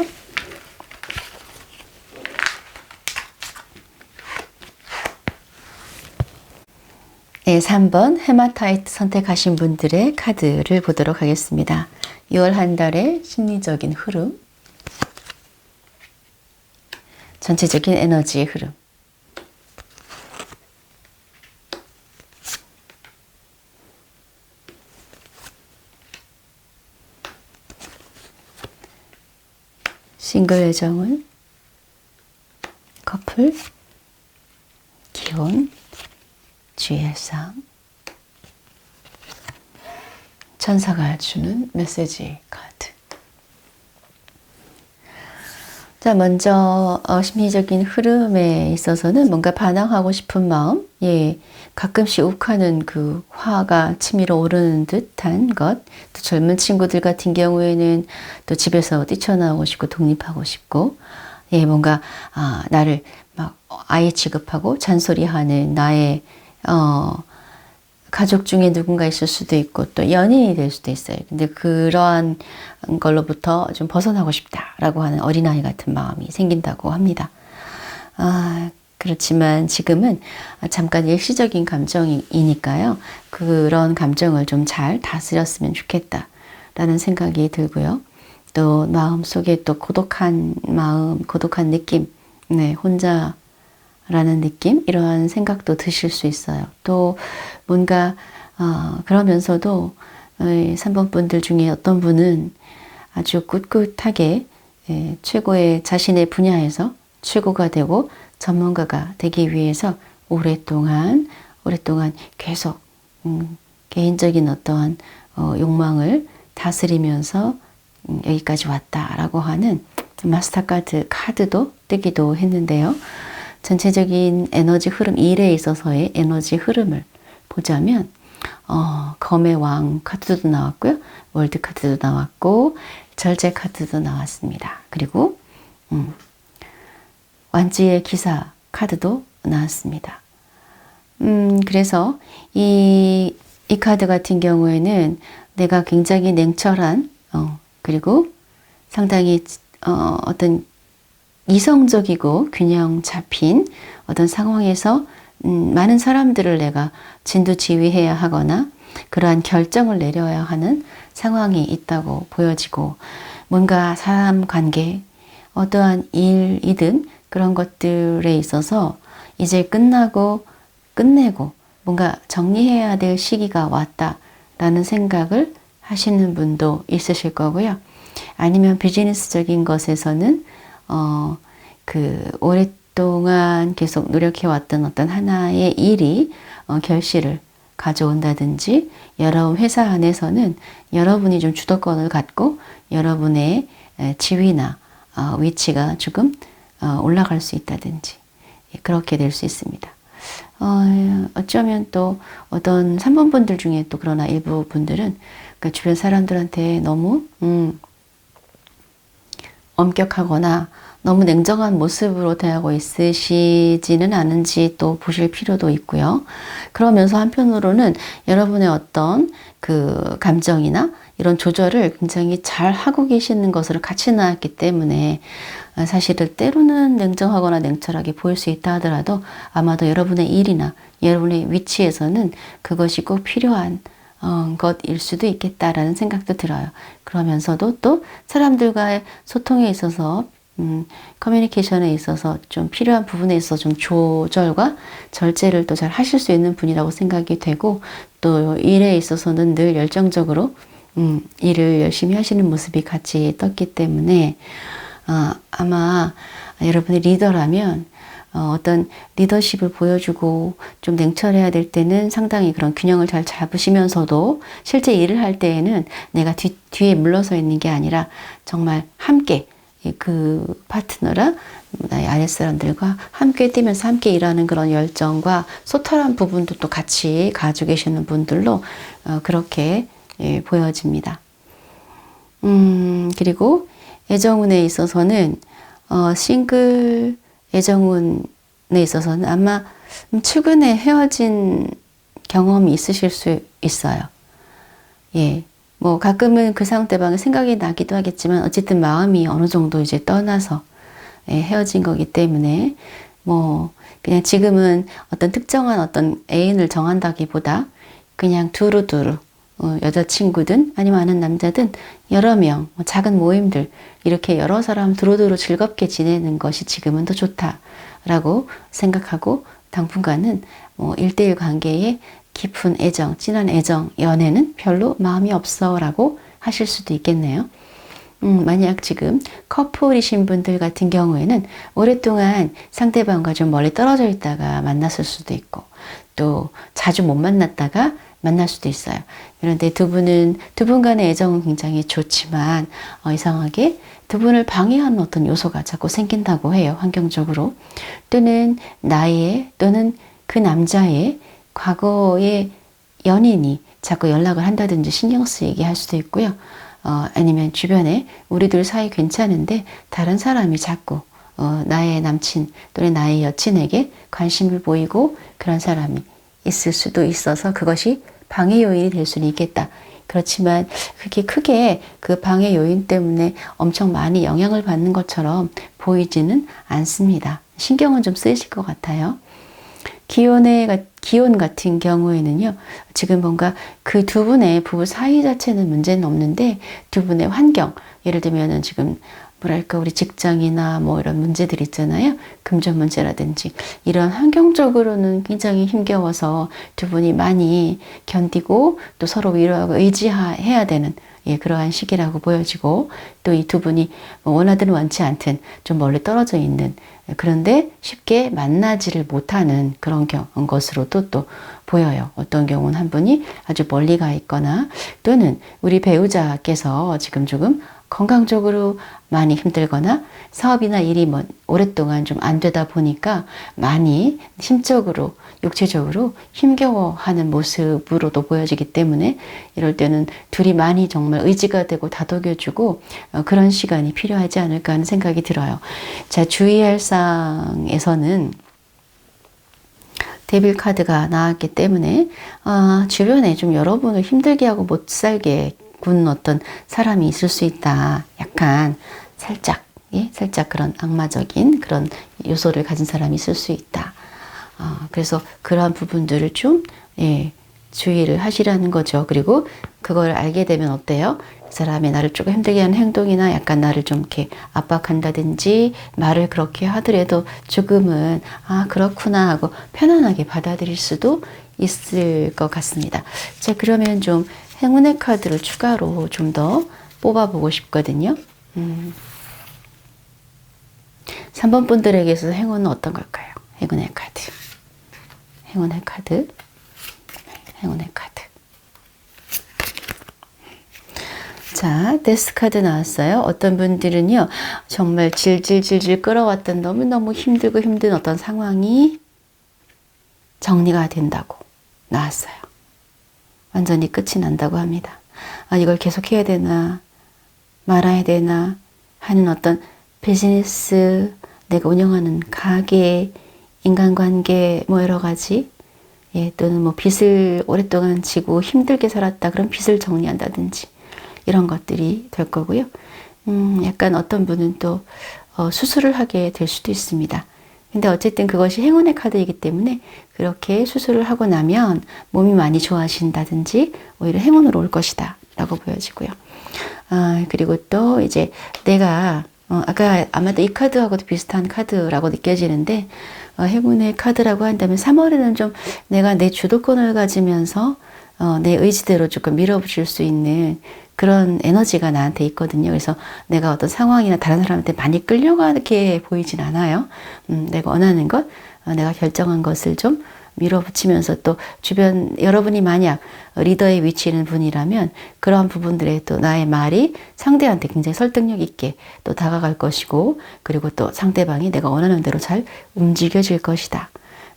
네, 3번 헤마타이트 선택하신 분들의 카드를 보도록 하겠습니다. 6월 한 달의 심리적인 흐름, 전체적인 에너지의 흐름, 싱글 애정은, 커플, 기혼, 주의할 사항, 천사가 주는 메시지 카드. 자, 먼저 심리적인 흐름에 있어서는 뭔가 반항하고 싶은 마음, 예, 가끔씩 욱하는 그 화가 치밀어 오르는 듯한 것, 또 젊은 친구들 같은 경우에는 또 집에서 뛰쳐나오고 싶고 독립하고 싶고, 예, 뭔가 나를 막 아이 취급하고 잔소리하는 나의 가족 중에 누군가 있을 수도 있고 또 연인이 될 수도 있어요. 근데 그러한 걸로부터 좀 벗어나고 싶다라고 하는 어린아이 같은 마음이 생긴다고 합니다. 그렇지만 지금은 잠깐 일시적인 감정이니까요. 그런 감정을 좀 잘 다스렸으면 좋겠다라는 생각이 들고요. 또 마음속에 또 고독한 마음, 고독한 느낌, 네, 혼자 라는 느낌, 이러한 생각도 드실 수 있어요. 또 뭔가 그러면서도 3번 분들 중에 어떤 분은 아주 꿋꿋하게 최고의 자신의 분야에서 최고가 되고 전문가가 되기 위해서 오랫동안 계속 개인적인 어떠한 욕망을 다스리면서 여기까지 왔다라고 하는 마스터 카드도 뜨기도 했는데요. 전체적인 에너지 흐름, 일에 있어서의 에너지 흐름을 보자면 검의 왕 카드도 나왔고요. 월드 카드도 나왔고 절제 카드도 나왔습니다. 그리고 완지의 기사 카드도 나왔습니다. 그래서 이 카드 같은 경우에는 내가 굉장히 냉철한 그리고 상당히 어떤 이성적이고 균형 잡힌 어떤 상황에서 많은 사람들을 내가 진두지휘해야 하거나 그러한 결정을 내려야 하는 상황이 있다고 보여지고, 뭔가 사람 관계, 어떠한 일이든 그런 것들에 있어서 이제 끝내고 뭔가 정리해야 될 시기가 왔다라는 생각을 하시는 분도 있으실 거고요. 아니면 비즈니스적인 것에서는 오랫동안 계속 노력해왔던 어떤 하나의 일이 결실을 가져온다든지, 여러분 회사 안에서는 여러분이 좀 주도권을 갖고 여러분의 지위나 위치가 조금 올라갈 수 있다든지, 그렇게 될 수 있습니다. 어쩌면 또 어떤 3번 분들 중에 또 그러나 일부 분들은 그 주변 사람들한테 너무 엄격하거나 너무 냉정한 모습으로 대하고 있으시지는 않은지 또 보실 필요도 있고요. 그러면서 한편으로는 여러분의 어떤 그 감정이나 이런 조절을 굉장히 잘 하고 계시는 것으로 같이 나왔기 때문에 사실은 때로는 냉정하거나 냉철하게 보일 수 있다 하더라도 아마도 여러분의 일이나 여러분의 위치에서는 그것이 꼭 필요한 것일 수도 있겠다라는 생각도 들어요. 그러면서도 또 사람들과의 소통에 있어서 커뮤니케이션에 있어서 좀 필요한 부분에 있어서 좀 조절과 절제를 또 잘 하실 수 있는 분이라고 생각이 되고 또 일에 있어서는 늘 열정적으로 일을 열심히 하시는 모습이 같이 떴기 때문에 아마 여러분이 리더라면 어떤 리더십을 보여주고 좀 냉철해야 될 때는 상당히 그런 균형을 잘 잡으시면서도 실제 일을 할 때에는 내가 뒤에 물러서 있는 게 아니라 정말 함께 그 파트너랑 나의 아랫사람들과 함께 뛰면서 함께 일하는 그런 열정과 소탈한 부분도 또 같이 가지고 계시는 분들로 그렇게 보여집니다. 그리고 애정운에 있어서는 싱글 애정운에 있어서는 아마 최근에 헤어진 경험이 있으실 수 있어요. 예. 뭐 가끔은 그 상대방의 생각이 나기도 하겠지만 어쨌든 마음이 어느 정도 이제 떠나서 헤어진 거기 때문에 뭐 그냥 지금은 어떤 특정한 어떤 애인을 정한다기보다 그냥 두루두루 여자친구든 아니면 아는 남자든 여러 명 작은 모임들 이렇게 여러 사람 두루두루 즐겁게 지내는 것이 지금은 더 좋다라고 생각하고 당분간은 뭐 1대1 관계에 깊은 애정, 진한 애정, 연애는 별로 마음이 없어 라고 하실 수도 있겠네요. 만약 지금 커플이신 분들 같은 경우에는 오랫동안 상대방과 좀 멀리 떨어져 있다가 만났을 수도 있고 또 자주 못 만났다가 만날 수도 있어요. 그런데 두 분 간의 애정은 굉장히 좋지만 이상하게 두 분을 방해하는 어떤 요소가 자꾸 생긴다고 해요. 환경적으로. 또는 또는 그 남자의 과거의 연인이 자꾸 연락을 한다든지 신경 쓰이게 할 수도 있고요. 아니면 주변에 우리 둘 사이 괜찮은데 다른 사람이 자꾸 나의 남친 또는 나의 여친에게 관심을 보이고 그런 사람이 있을 수도 있어서 그것이 방해 요인이 될 수는 있겠다. 그렇지만 그게 크게 그 방해 요인 때문에 엄청 많이 영향을 받는 것처럼 보이지는 않습니다. 신경은 좀 쓰이실 것 같아요. 기혼 같은 경우에는요, 지금 뭔가 그 두 분의 부부 사이 자체는 문제는 없는데 두 분의 환경, 예를 들면은 지금 뭐랄까 우리 직장이나 뭐 이런 문제들 있잖아요. 금전 문제라든지 이런 환경적으로는 굉장히 힘겨워서 두 분이 많이 견디고 또 서로 위로하고 의지해야 되는 그러한 시기라고 보여지고 또 이 두 분이 원하든 원치 않든 좀 멀리 떨어져 있는 그런데 쉽게 만나지를 못하는 그런 것으로도 또 보여요. 어떤 경우는 한 분이 아주 멀리 가 있거나 또는 우리 배우자께서 지금 조금 건강적으로 많이 힘들거나 사업이나 일이 오랫동안 좀 안 되다 보니까 많이 심적으로 육체적으로 힘겨워하는 모습으로도 보여지기 때문에 이럴 때는 둘이 많이 정말 의지가 되고 다독여주고 그런 시간이 필요하지 않을까 하는 생각이 들어요. 자, 주의할 사항에서는 데빌 카드가 나왔기 때문에 주변에 좀 여러분을 힘들게 하고 못 살게 군 어떤 사람이 있을 수 있다. 약간 살짝 그런 악마적인 그런 요소를 가진 사람이 있을 수 있다. 그래서 그러한 부분들을 좀 주의를 하시라는 거죠. 그리고 그걸 알게 되면 어때요? 그 사람이 나를 조금 힘들게 하는 행동이나 약간 나를 좀 이렇게 압박한다든지 말을 그렇게 하더라도 조금은 그렇구나 하고 편안하게 받아들일 수도 있을 것 같습니다. 자, 그러면 좀 행운의 카드를 추가로 좀 더 뽑아보고 싶거든요. 3번 분들에게 있어서 행운은 어떤 걸까요? 행운의 카드. 행운의 카드. 행운의 카드. 자, 데스 카드 나왔어요. 어떤 분들은요, 정말 질질질질 끌어왔던 너무너무 힘들고 힘든 어떤 상황이 정리가 된다고 나왔어요. 완전히 끝이 난다고 합니다. 이걸 계속 해야 되나 말아야 되나 하는 어떤 비즈니스, 내가 운영하는 가게, 인간관계, 뭐 여러 가지, 또는 뭐 빚을 오랫동안 지고 힘들게 살았다. 그럼 빚을 정리한다든지 이런 것들이 될 거고요. 약간 어떤 분은 또 수술을 하게 될 수도 있습니다. 근데 어쨌든 그것이 행운의 카드이기 때문에 그렇게 수술을 하고 나면 몸이 많이 좋아진다든지 오히려 행운으로 올 것이다 라고 보여지고요. 그리고 또 이제 내가 아까 아마도 이 카드하고도 비슷한 카드라고 느껴지는데 행운의 카드라고 한다면 3월에는 좀 내가 내 주도권을 가지면서 내 의지대로 조금 밀어붙일 수 있는 그런 에너지가 나한테 있거든요. 그래서 내가 어떤 상황이나 다른 사람한테 많이 끌려가게 보이진 않아요. 내가 원하는 것, 내가 결정한 것을 좀 밀어붙이면서 또 주변 여러분이 만약 리더의 위치에 있는 분이라면 그러한 부분들에 또 나의 말이 상대한테 굉장히 설득력 있게 또 다가갈 것이고 그리고 또 상대방이 내가 원하는 대로 잘 움직여질 것이다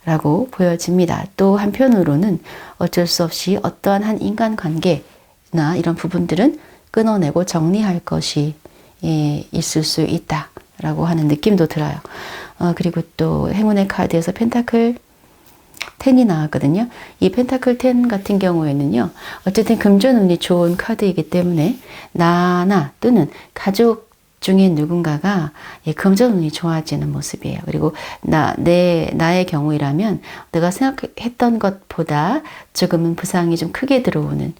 라고 보여집니다. 또 한편으로는 어쩔 수 없이 어떠한 한 인간관계나 이런 부분들은 끊어내고 정리할 것이 있을 수 있다 라고 하는 느낌도 들어요. 그리고 또 행운의 카드에서 펜타클 10이 나왔거든요. 이 펜타클 10 같은 경우에는요. 어쨌든 금전운이 좋은 카드이기 때문에 나나 또는 가족 중에 누군가가 금전운이 좋아지는 모습이에요. 그리고 나의 경우이라면 내가 생각했던 것보다 조금은 부상이 좀 크게 들어오는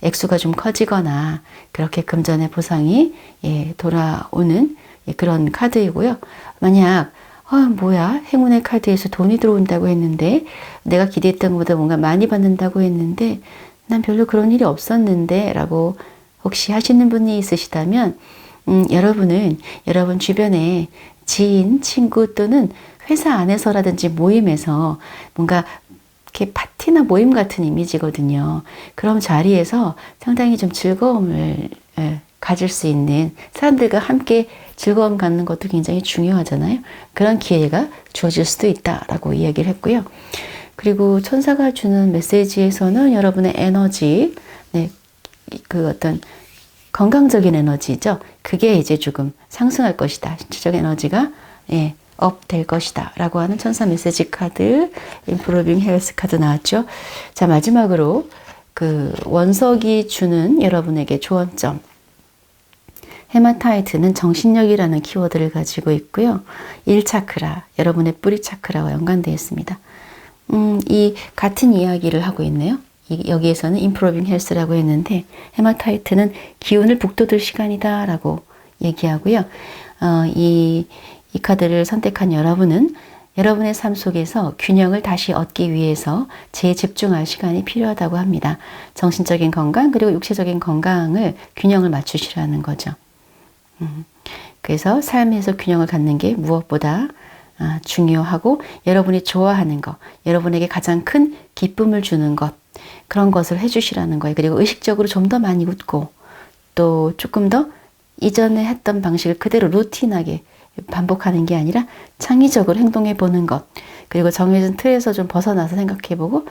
액수가 좀 커지거나 그렇게 금전의 보상이 돌아오는 그런 카드이고요. 만약 뭐야? 행운의 카드에서 돈이 들어온다고 했는데 내가 기대했던 것보다 뭔가 많이 받는다고 했는데 난 별로 그런 일이 없었는데 라고 혹시 하시는 분이 있으시다면 여러분은 여러분 주변에 지인, 친구 또는 회사 안에서라든지 모임에서 뭔가 이렇게 파티나 모임 같은 이미지거든요. 그럼 자리에서 상당히 좀 즐거움을 가질 수 있는 사람들과 함께 즐거움 갖는 것도 굉장히 중요하잖아요. 그런 기회가 주어질 수도 있다라고 이야기를 했고요. 그리고 천사가 주는 메시지에서는 여러분의 에너지, 그 어떤 건강적인 에너지죠. 그게 이제 조금 상승할 것이다. 신체적 에너지가 업 될 것이다 라고 하는 천사 메시지 카드, 임프로빙 헬스 카드 나왔죠. 자, 마지막으로 그 원석이 주는 여러분에게 조언점. 헤마타이트는 정신력이라는 키워드를 가지고 있고요. 1차크라, 여러분의 뿌리 차크라와 연관되어 있습니다. 이 같은 이야기를 하고 있네요. 여기에서는 임프로빙 헬스라고 했는데 헤마타이트는 기운을 북돋을 시간이다 라고 얘기하고요. 이 카드를 선택한 여러분은 여러분의 삶 속에서 균형을 다시 얻기 위해서 재집중할 시간이 필요하다고 합니다. 정신적인 건강 그리고 육체적인 건강을 균형을 맞추시라는 거죠. 그래서 삶에서 균형을 갖는 게 무엇보다 중요하고 여러분이 좋아하는 것, 여러분에게 가장 큰 기쁨을 주는 것, 그런 것을 해주시라는 거예요. 그리고 의식적으로 좀 더 많이 웃고 또 조금 더 이전에 했던 방식을 그대로 루틴하게 반복하는 게 아니라 창의적으로 행동해 보는 것, 그리고 정해진 틀에서 좀 벗어나서 생각해 보고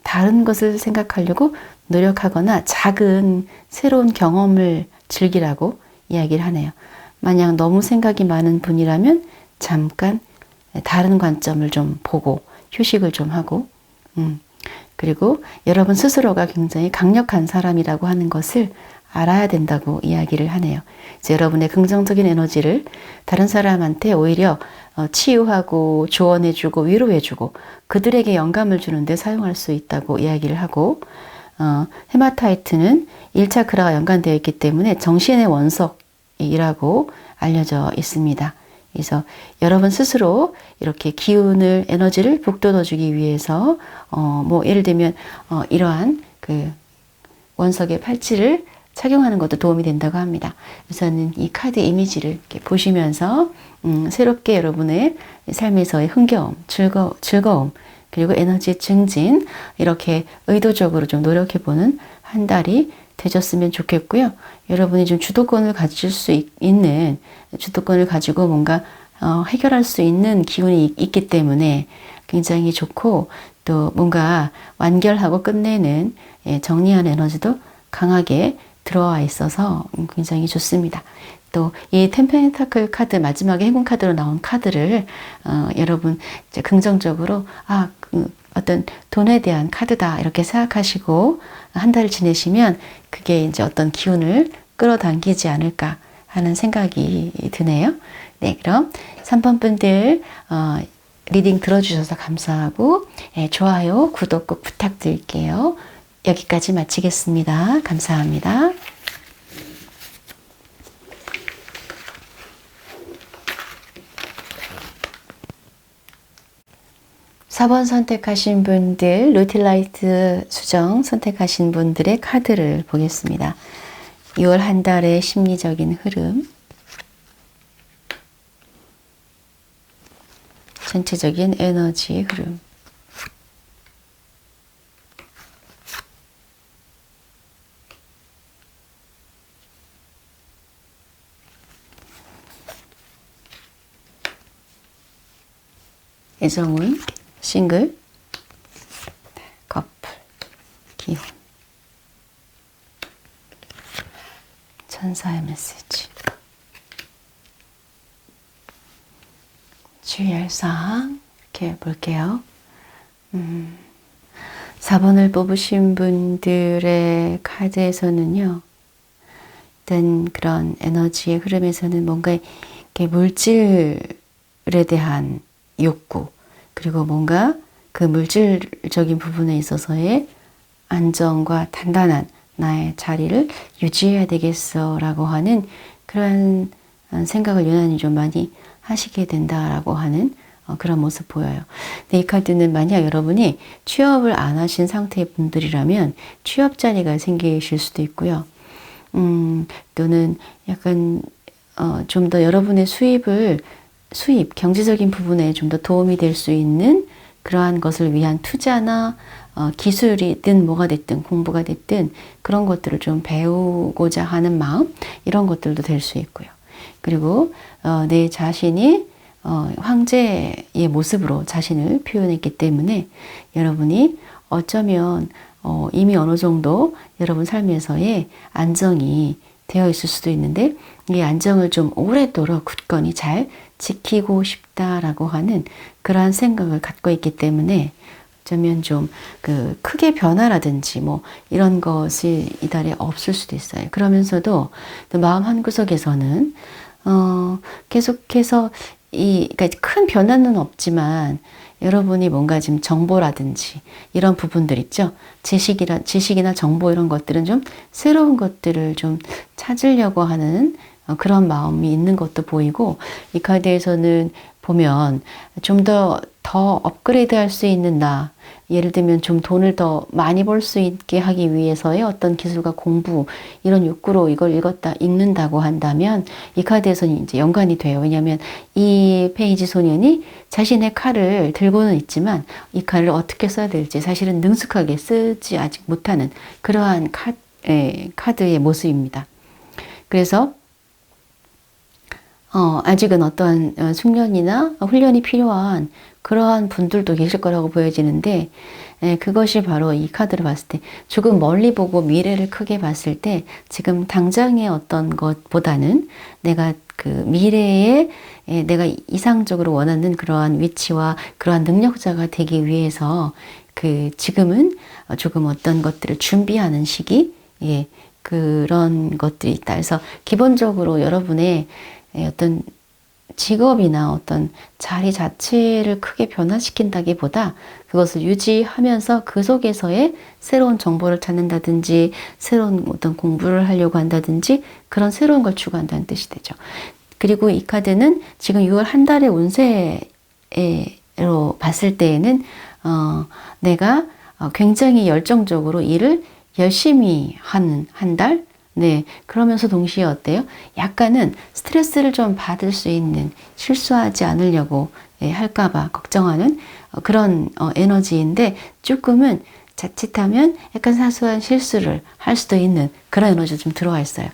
다른 것을 생각하려고 노력하거나 작은 새로운 경험을 즐기라고 이야기를 하네요. 만약 너무 생각이 많은 분이라면 잠깐 다른 관점을 좀 보고 휴식을 좀 하고 그리고 여러분 스스로가 굉장히 강력한 사람이라고 하는 것을 알아야 된다고 이야기를 하네요. 이제 여러분의 긍정적인 에너지를 다른 사람한테 오히려 치유하고 조언해주고 위로해주고 그들에게 영감을 주는데 사용할 수 있다고 이야기를 하고 헤마타이트는 1차크라가 연관되어 있기 때문에 정신의 원석이라고 알려져 있습니다. 그래서 여러분 스스로 이렇게 기운을, 에너지를 북돋워주기 위해서 뭐 예를 들면 이러한 그 원석의 팔찌를 착용하는 것도 도움이 된다고 합니다. 우선은 이 카드 이미지를 이렇게 보시면서 새롭게 여러분의 삶에서의 흥겨움, 즐거움 그리고 에너지 증진 이렇게 의도적으로 좀 노력해보는 한 달이 되셨으면 좋겠고요. 여러분이 좀 주도권을 가질 수 있는 주도권을 가지고 뭔가 해결할 수 있는 기운이 있기 때문에 굉장히 좋고 또 뭔가 완결하고 끝내는 정리한 에너지도 강하게 들어와 있어서 굉장히 좋습니다. 또 이 텐펜타클 카드 마지막에 행운 카드로 나온 카드를 여러분 이제 긍정적으로 어떤 돈에 대한 카드다 이렇게 생각하시고 한 달을 지내시면 그게 이제 어떤 기운을 끌어당기지 않을까 하는 생각이 드네요. 네, 그럼 3번 분들 리딩 들어주셔서 감사하고 좋아요, 구독 꼭 부탁드릴게요. 여기까지 마치겠습니다. 감사합니다. 4번 선택하신 분들, 루틸라이트 수정 선택하신 분들의 카드를 보겠습니다. 6월 한 달의 심리적인 흐름, 전체적인 에너지의 흐름, 애정운, 싱글, 커플, 기혼, 천사의 메시지, 주의할 사항 이렇게 볼게요. 4번을 뽑으신 분들의 카드에서는요, 어떤 그런 에너지의 흐름에서는 뭔가 이렇게 물질에 대한 욕구, 그리고 뭔가 그 물질적인 부분에 있어서의 안정과 단단한 나의 자리를 유지해야 되겠어 라고 하는 그런 생각을 유난히 좀 많이 하시게 된다라고 하는 그런 모습 보여요. 근데 이 카드는 만약 여러분이 취업을 안 하신 상태의 분들이라면 취업 자리가 생기실 수도 있고요. 또는 약간 좀 더 여러분의 수입, 경제적인 부분에 좀 더 도움이 될 수 있는 그러한 것을 위한 투자나 기술이든 뭐가 됐든 공부가 됐든 그런 것들을 좀 배우고자 하는 마음, 이런 것들도 될 수 있고요. 그리고 내 자신이 황제의 모습으로 자신을 표현했기 때문에 여러분이 어쩌면 이미 어느 정도 여러분 삶에서의 안정이 되어 있을 수도 있는데 이 안정을 좀 오래도록 굳건히 잘 지키고 싶다라고 하는 그러한 생각을 갖고 있기 때문에 어쩌면 좀 크게 변화라든지 뭐 이런 것이 이달에 없을 수도 있어요. 그러면서도 또 마음 한구석에서는 계속해서 그러니까 큰 변화는 없지만 여러분이 뭔가 지금 정보라든지 이런 부분들 있죠. 지식이나 정보 이런 것들은 좀 새로운 것들을 좀 찾으려고 하는 그런 마음이 있는 것도 보이고, 이 카드에서는 보면 좀 더 업그레이드 할 수 있는 나, 예를 들면 좀 돈을 더 많이 벌 수 있게 하기 위해서의 어떤 기술과 공부, 이런 욕구로 이걸 읽는다고 한다면 이 카드에서는 이제 연관이 돼요. 왜냐하면 이 페이지 소년이 자신의 칼을 들고는 있지만 이 칼을 어떻게 써야 될지 사실은 능숙하게 쓰지 아직 못하는 그러한 카드의 모습입니다. 그래서 아직은 어떠한 숙련이나 훈련이 필요한 그러한 분들도 계실 거라고 보여지는데, 그것이 바로 이 카드를 봤을 때 조금 멀리 보고 미래를 크게 봤을 때 지금 당장의 어떤 것보다는 내가 그 미래에 내가 이상적으로 원하는 그러한 위치와 그러한 능력자가 되기 위해서 지금은 조금 어떤 것들을 준비하는 시기, 그런 것들이 있다. 그래서 기본적으로 여러분의 어떤 직업이나 어떤 자리 자체를 크게 변화시킨다기보다 그것을 유지하면서 그 속에서의 새로운 정보를 찾는다든지 새로운 어떤 공부를 하려고 한다든지 그런 새로운 걸 추구한다는 뜻이 되죠. 그리고 이 카드는 지금 6월 한 달의 운세로 봤을 때에는 내가 굉장히 열정적으로 일을 열심히 하는 한 달? 네, 그러면서 동시에 어때요? 약간은 스트레스를 좀 받을 수 있는, 실수하지 않으려고 할까봐 걱정하는 그런 에너지인데, 조금은 자칫하면 약간 사소한 실수를 할 수도 있는 그런 에너지가 좀 들어와 있어요.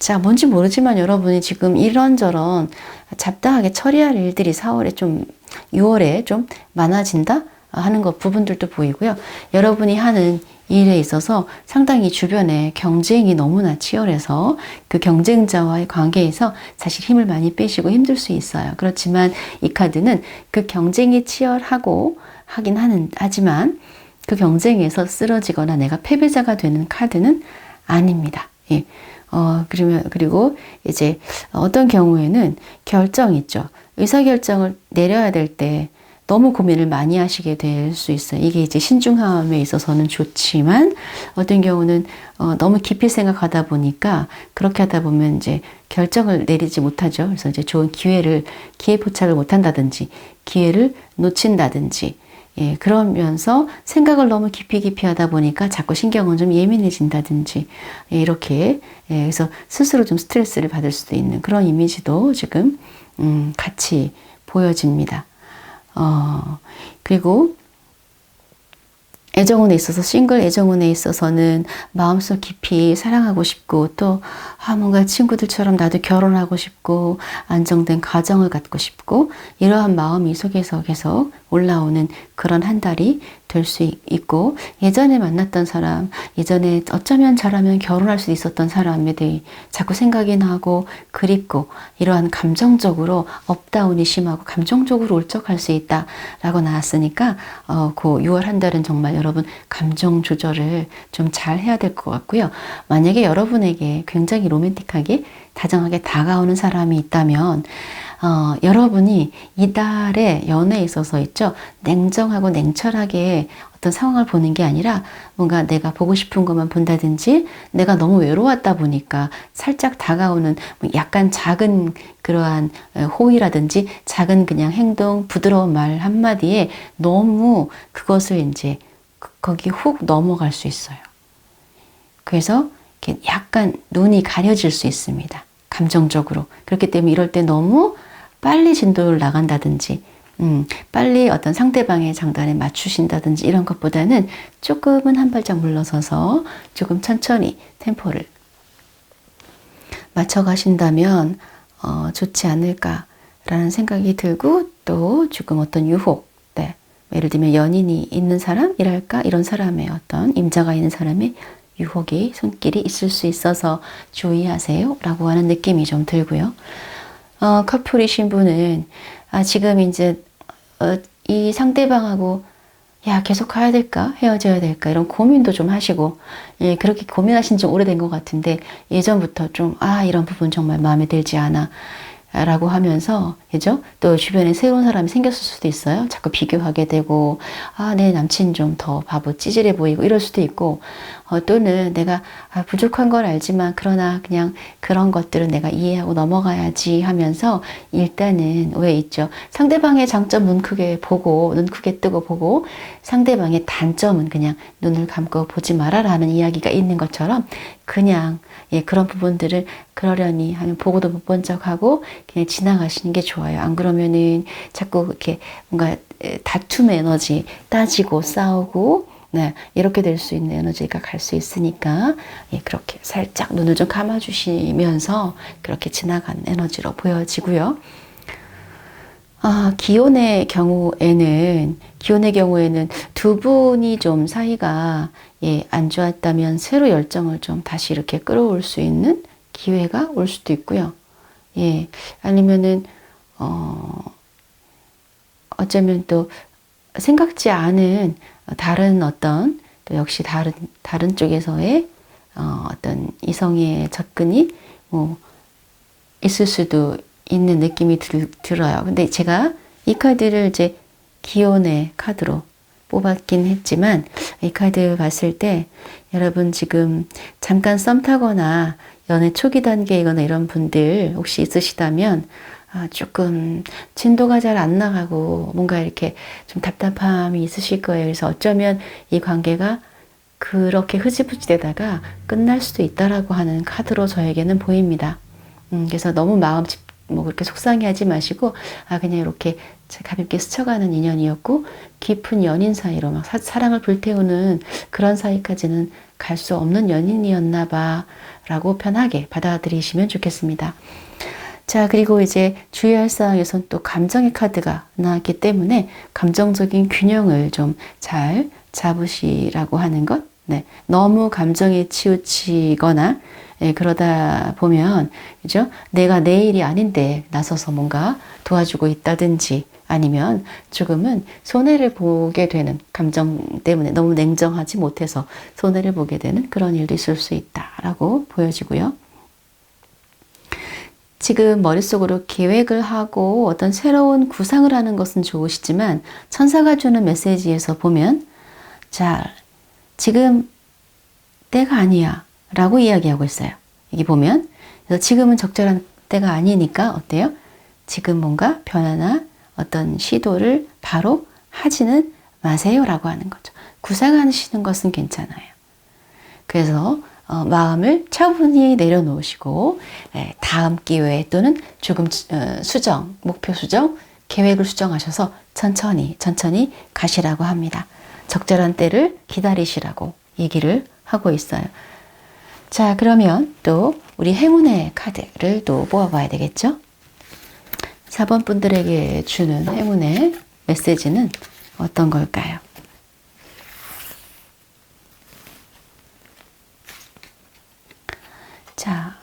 자, 뭔지 모르지만 여러분이 지금 이런저런 잡다하게 처리할 일들이 6월에 좀 많아진다 하는 것 부분들도 보이고요. 여러분이 하는 일에 있어서 상당히 주변에 경쟁이 너무나 치열해서 그 경쟁자와의 관계에서 사실 힘을 많이 빼시고 힘들 수 있어요. 그렇지만 이 카드는 그 경쟁이 치열하고 하지만 그 경쟁에서 쓰러지거나 내가 패배자가 되는 카드는 아닙니다. 예. 그리고 이제 어떤 경우에는 결정 있죠. 의사결정을 내려야 될 때 너무 고민을 많이 하시게 될 수 있어요. 이게 이제 신중함에 있어서는 좋지만 어떤 경우는 너무 깊이 생각하다 보니까 그렇게 하다 보면 이제 결정을 내리지 못하죠. 그래서 이제 좋은 기회 포착을 못한다든지 기회를 놓친다든지 예, 그러면서 생각을 너무 깊이 하다 보니까 자꾸 신경은 좀 예민해진다든지 예, 이렇게 예, 그래서 스스로 좀 스트레스를 받을 수도 있는 그런 이미지도 지금 같이 보여집니다. 그리고 애정운에 있어서 싱글 애정운에 있어서는 마음속 깊이 사랑하고 싶고 또 뭔가 친구들처럼 나도 결혼하고 싶고 안정된 가정을 갖고 싶고 이러한 마음이 속에서 계속 올라오는 그런 한 달이 될 수 있고 예전에 만났던 사람, 예전에 어쩌면 잘하면 결혼할 수 있었던 사람에 대해 자꾸 생각이 나고 그립고 이러한 감정적으로 업다운이 심하고 감정적으로 울적할 수 있다라고 나왔으니까 그 6월 한 달은 정말 여러분 감정 조절을 좀 잘 해야 될 것 같고요. 만약에 여러분에게 굉장히 로맨틱하게 다정하게 다가오는 사람이 있다면 여러분이 이달의 연애에 있어서 있죠. 냉정하고 냉철하게 어떤 상황을 보는 게 아니라 뭔가 내가 보고 싶은 것만 본다든지 내가 너무 외로웠다 보니까 살짝 다가오는 약간 작은 그러한 호의라든지 작은 그냥 행동, 부드러운 말 한마디에 너무 그것을 이제 거기 훅 넘어갈 수 있어요. 그래서 이렇게 약간 눈이 가려질 수 있습니다. 감정적으로. 그렇기 때문에 이럴 때 너무 빨리 진도를 나간다든지 빨리 어떤 상대방의 장단에 맞추신다든지 이런 것보다는 조금은 한 발짝 물러서서 조금 천천히 템포를 맞춰가신다면 좋지 않을까라는 생각이 들고 또 지금 어떤 유혹, 네. 예를 들면 연인이 있는 사람이랄까 이런 사람의 어떤 임자가 있는 사람의 유혹이 손길이 있을 수 있어서 주의하세요 라고 하는 느낌이 좀 들고요. 커플이신 분은 지금 이제 이 상대방하고 계속 가야 될까 헤어져야 될까 이런 고민도 좀 하시고 예, 그렇게 고민하신 지 오래된 것 같은데 예전부터 좀 이런 부분 정말 마음에 들지 않아 라고 하면서 그죠? 또 주변에 새로운 사람이 생겼을 수도 있어요. 자꾸 비교하게 되고 내 남친 좀 더 바보 찌질해 보이고 이럴 수도 있고 또는 내가 부족한 걸 알지만 그러나 그냥 그런 것들은 내가 이해하고 넘어가야지 하면서 일단은 왜 있죠? 상대방의 장점 눈 크게 뜨고 보고 상대방의 단점은 그냥 눈을 감고 보지 말아라는 이야기가 있는 것처럼 그냥 그런 부분들을 그러려니 하면 보고도 못 본 척하고 그냥 지나가시는 게 좋아요. 안 그러면은 자꾸 이렇게 뭔가 다툼의 에너지 따지고 싸우고 이렇게 될 수 있는 에너지가 갈 수 있으니까 그렇게 살짝 눈을 좀 감아주시면서 그렇게 지나가는 에너지로 보여지고요. 기혼의 경우에는 두 분이 좀 사이가 안 좋았다면 새로 열정을 좀 다시 이렇게 끌어올 수 있는 기회가 올 수도 있고요. 아니면은 어쩌면 또 생각지 않은 다른 어떤 또 역시 다른 쪽에서의 어떤 이성의 접근이 있을 수도 있는 느낌이 들어요. 근데 제가 이 카드를 이제 기혼의 카드로 뽑았긴 했지만 이 카드 봤을 때 여러분 지금 잠깐 썸 타거나 연애 초기 단계이거나 이런 분들 혹시 있으시다면 조금 진도가 잘 안 나가고 뭔가 이렇게 좀 답답함이 있으실 거예요. 그래서 어쩌면 이 관계가 그렇게 흐지부지 되다가 끝날 수도 있다라고 하는 카드로 저에게는 보입니다. 그래서 너무 그렇게 속상해하지 마시고 그냥 이렇게 가볍게 스쳐가는 인연이었고 깊은 연인 사이로 막 사랑을 불태우는 그런 사이까지는 갈 수 없는 연인이었나 봐 라고 편하게 받아들이시면 좋겠습니다. 자, 그리고 이제 주의할 사항에선 또 감정의 카드가 나왔기 때문에 감정적인 균형을 좀 잘 잡으시라고 하는 것 네, 너무 감정에 치우치거나 그러다 보면 그죠? 내가 내 일이 아닌데 나서서 뭔가 도와주고 있다든지 아니면 조금은 손해를 보게 되는 감정 때문에 너무 냉정하지 못해서 손해를 보게 되는 그런 일도 있을 수 있다라고 보여지고요. 지금 머릿속으로 계획을 하고 어떤 새로운 구상을 하는 것은 좋으시지만 천사가 주는 메시지에서 보면 자, 지금 때가 아니야 라고 이야기하고 있어요. 여기 보면 그래서 지금은 적절한 때가 아니니까 어때요? 지금 뭔가 변화나 어떤 시도를 바로 하지는 마세요 라고 하는 거죠. 구상하시는 것은 괜찮아요. 그래서 마음을 차분히 내려놓으시고 다음 기회에 또는 조금 수정, 목표 수정, 계획을 수정하셔서 천천히 가시라고 합니다. 적절한 때를 기다리시라고 얘기를 하고 있어요. 자, 그러면 또 우리 행운의 카드를 또 뽑아봐야 되겠죠? 4번 분들에게 주는 행운의 메시지는 어떤 걸까요? 자,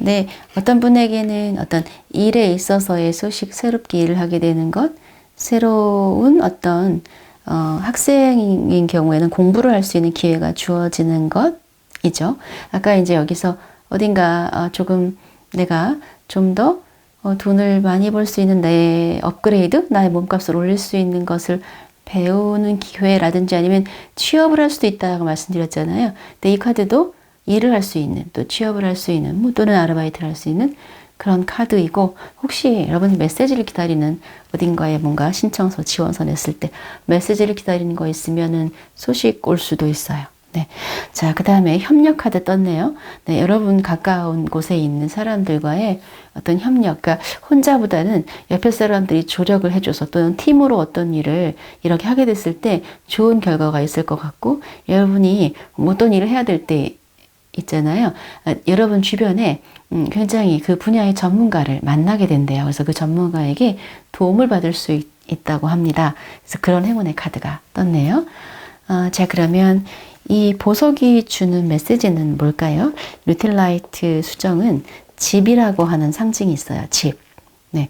네. 어떤 분에게는 어떤 일에 있어서의 소식, 새롭게 일을 하게 되는 것, 새로운 어떤 학생인 경우에는 공부를 할 수 있는 기회가 주어지는 것이죠. 아까 이제 여기서 어딘가 조금 내가 좀 더 돈을 많이 벌 수 있는 내 업그레이드, 나의 몸값을 올릴 수 있는 것을 배우는 기회라든지 아니면 취업을 할 수도 있다고 말씀드렸잖아요. 근데 이 카드도 일을 할 수 있는, 또 취업을 할 수 있는, 또는 아르바이트를 할 수 있는 그런 카드이고, 혹시 여러분 메시지를 기다리는 어딘가에 뭔가 신청서, 지원서 냈을 때 메시지를 기다리는 거 있으면은 소식 올 수도 있어요. 네. 자, 그 다음에 협력 카드 떴네요. 네, 여러분 가까운 곳에 있는 사람들과의 어떤 협력, 그러니까 혼자보다는 옆에 사람들이 조력을 해줘서 또는 팀으로 어떤 일을 이렇게 하게 됐을 때 좋은 결과가 있을 것 같고, 여러분이 어떤 일을 해야 될 때 있잖아요. 여러분 주변에 굉장히 그 분야의 전문가를 만나게 된대요. 그래서 그 전문가에게 도움을 받을 수 있다고 합니다. 그래서 그런 행운의 카드가 떴네요. 자, 그러면 이 보석이 주는 메시지는 뭘까요? 루틸라이트 수정은 집이라고 하는 상징이 있어요. 집. 네.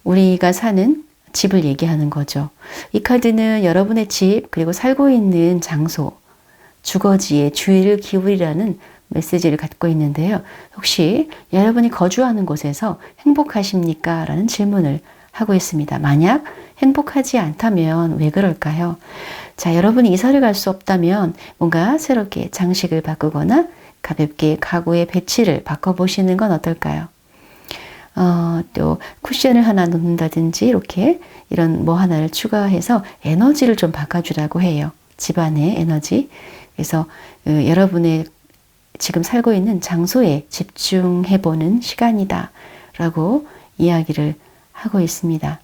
우리가 사는 집을 얘기하는 거죠. 이 카드는 여러분의 집, 그리고 살고 있는 장소, 주거지에 주의를 기울이라는 메시지를 갖고 있는데요. 혹시 여러분이 거주하는 곳에서 행복하십니까? 라는 질문을 하고 있습니다. 만약 행복하지 않다면 왜 그럴까요? 자, 여러분이 이사를 갈 수 없다면 뭔가 새롭게 장식을 바꾸거나 가볍게 가구의 배치를 바꿔보시는 건 어떨까요? 또 쿠션을 하나 놓는다든지 이렇게 이런 뭐 하나를 추가해서 에너지를 좀 바꿔주라고 해요. 집안의 에너지. 그래서 여러분의 지금 살고 있는 장소에 집중해보는 시간이다 라고 이야기를 하고 있습니다.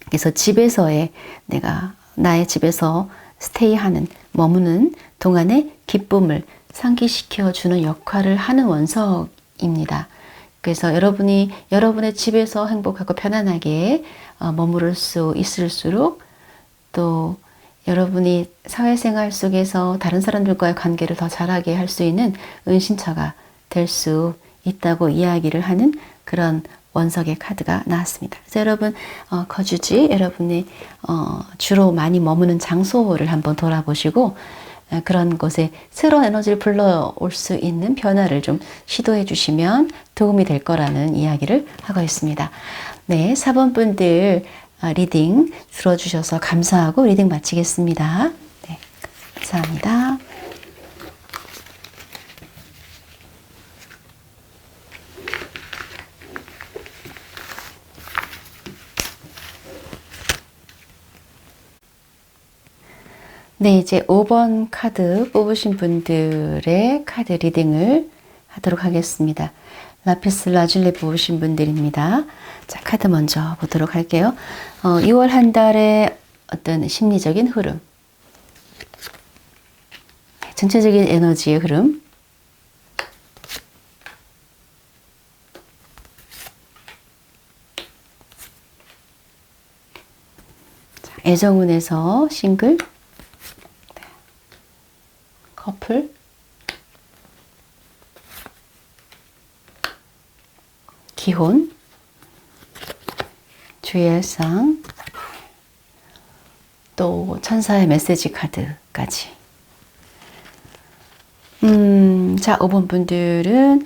그래서 집에서의 내가 나의 집에서 스테이하는, 머무는 동안의 기쁨을 상기시켜 주는 역할을 하는 원석입니다. 그래서 여러분이 여러분의 집에서 행복하고 편안하게 머무를 수 있을수록 또 여러분이 사회생활 속에서 다른 사람들과의 관계를 더 잘하게 할 수 있는 은신처가 될 수 있다고 이야기를 하는 그런 원석의 카드가 나왔습니다. 그래서 여러분 거주지, 여러분이 주로 많이 머무는 장소를 한번 돌아보시고 그런 곳에 새로운 에너지를 불러올 수 있는 변화를 좀 시도해 주시면 도움이 될 거라는 이야기를 하고 있습니다. 네, 4번 분들 리딩 들어주셔서 감사하고 리딩 마치겠습니다. 네, 감사합니다. 네, 이제 5번 카드 뽑으신 분들의 카드 리딩을 하도록 하겠습니다. 라피스 라줄리 뽑으신 분들입니다. 자, 카드 먼저 보도록 할게요. 6월 한 달의 어떤 심리적인 흐름, 전체적인 에너지의 흐름, 자, 애정운에서 싱글, 커플, 기혼, 주의할 사항, 또 천사의 메시지 카드까지. 자, 5번 분들은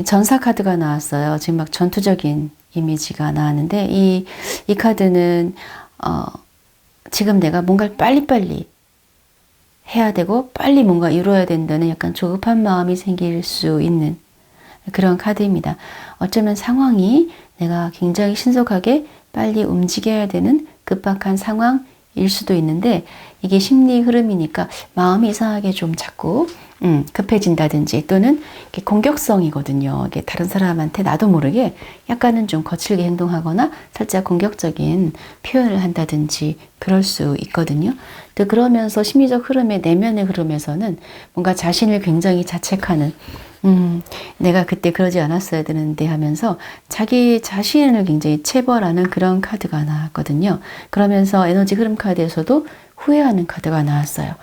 전사 카드가 나왔어요. 지금 막 전투적인 이미지가 나왔는데 이 카드는 지금 내가 뭔가를 빨리빨리 해야 되고 빨리 뭔가 이루어야 된다는 약간 조급한 마음이 생길 수 있는 그런 카드입니다. 어쩌면 상황이 내가 굉장히 신속하게 빨리 움직여야 되는 급박한 상황일 수도 있는데 이게 심리 흐름이니까 마음이 이상하게 좀 자꾸 급해진다든지 또는 공격성이거든요. 이게 다른 사람한테 나도 모르게 약간은 좀 거칠게 행동하거나 살짝 공격적인 표현을 한다든지 그럴 수 있거든요. 또 그러면서 심리적 흐름의 내면의 흐름에서는 뭔가 자신을 굉장히 자책하는 내가 그때 그러지 않았어야 되는데 하면서 자기 자신을 굉장히 체벌하는 그런 카드가 나왔거든요. 그러면서 에너지 흐름 카드에서도 후회하는 카드가 나왔어요.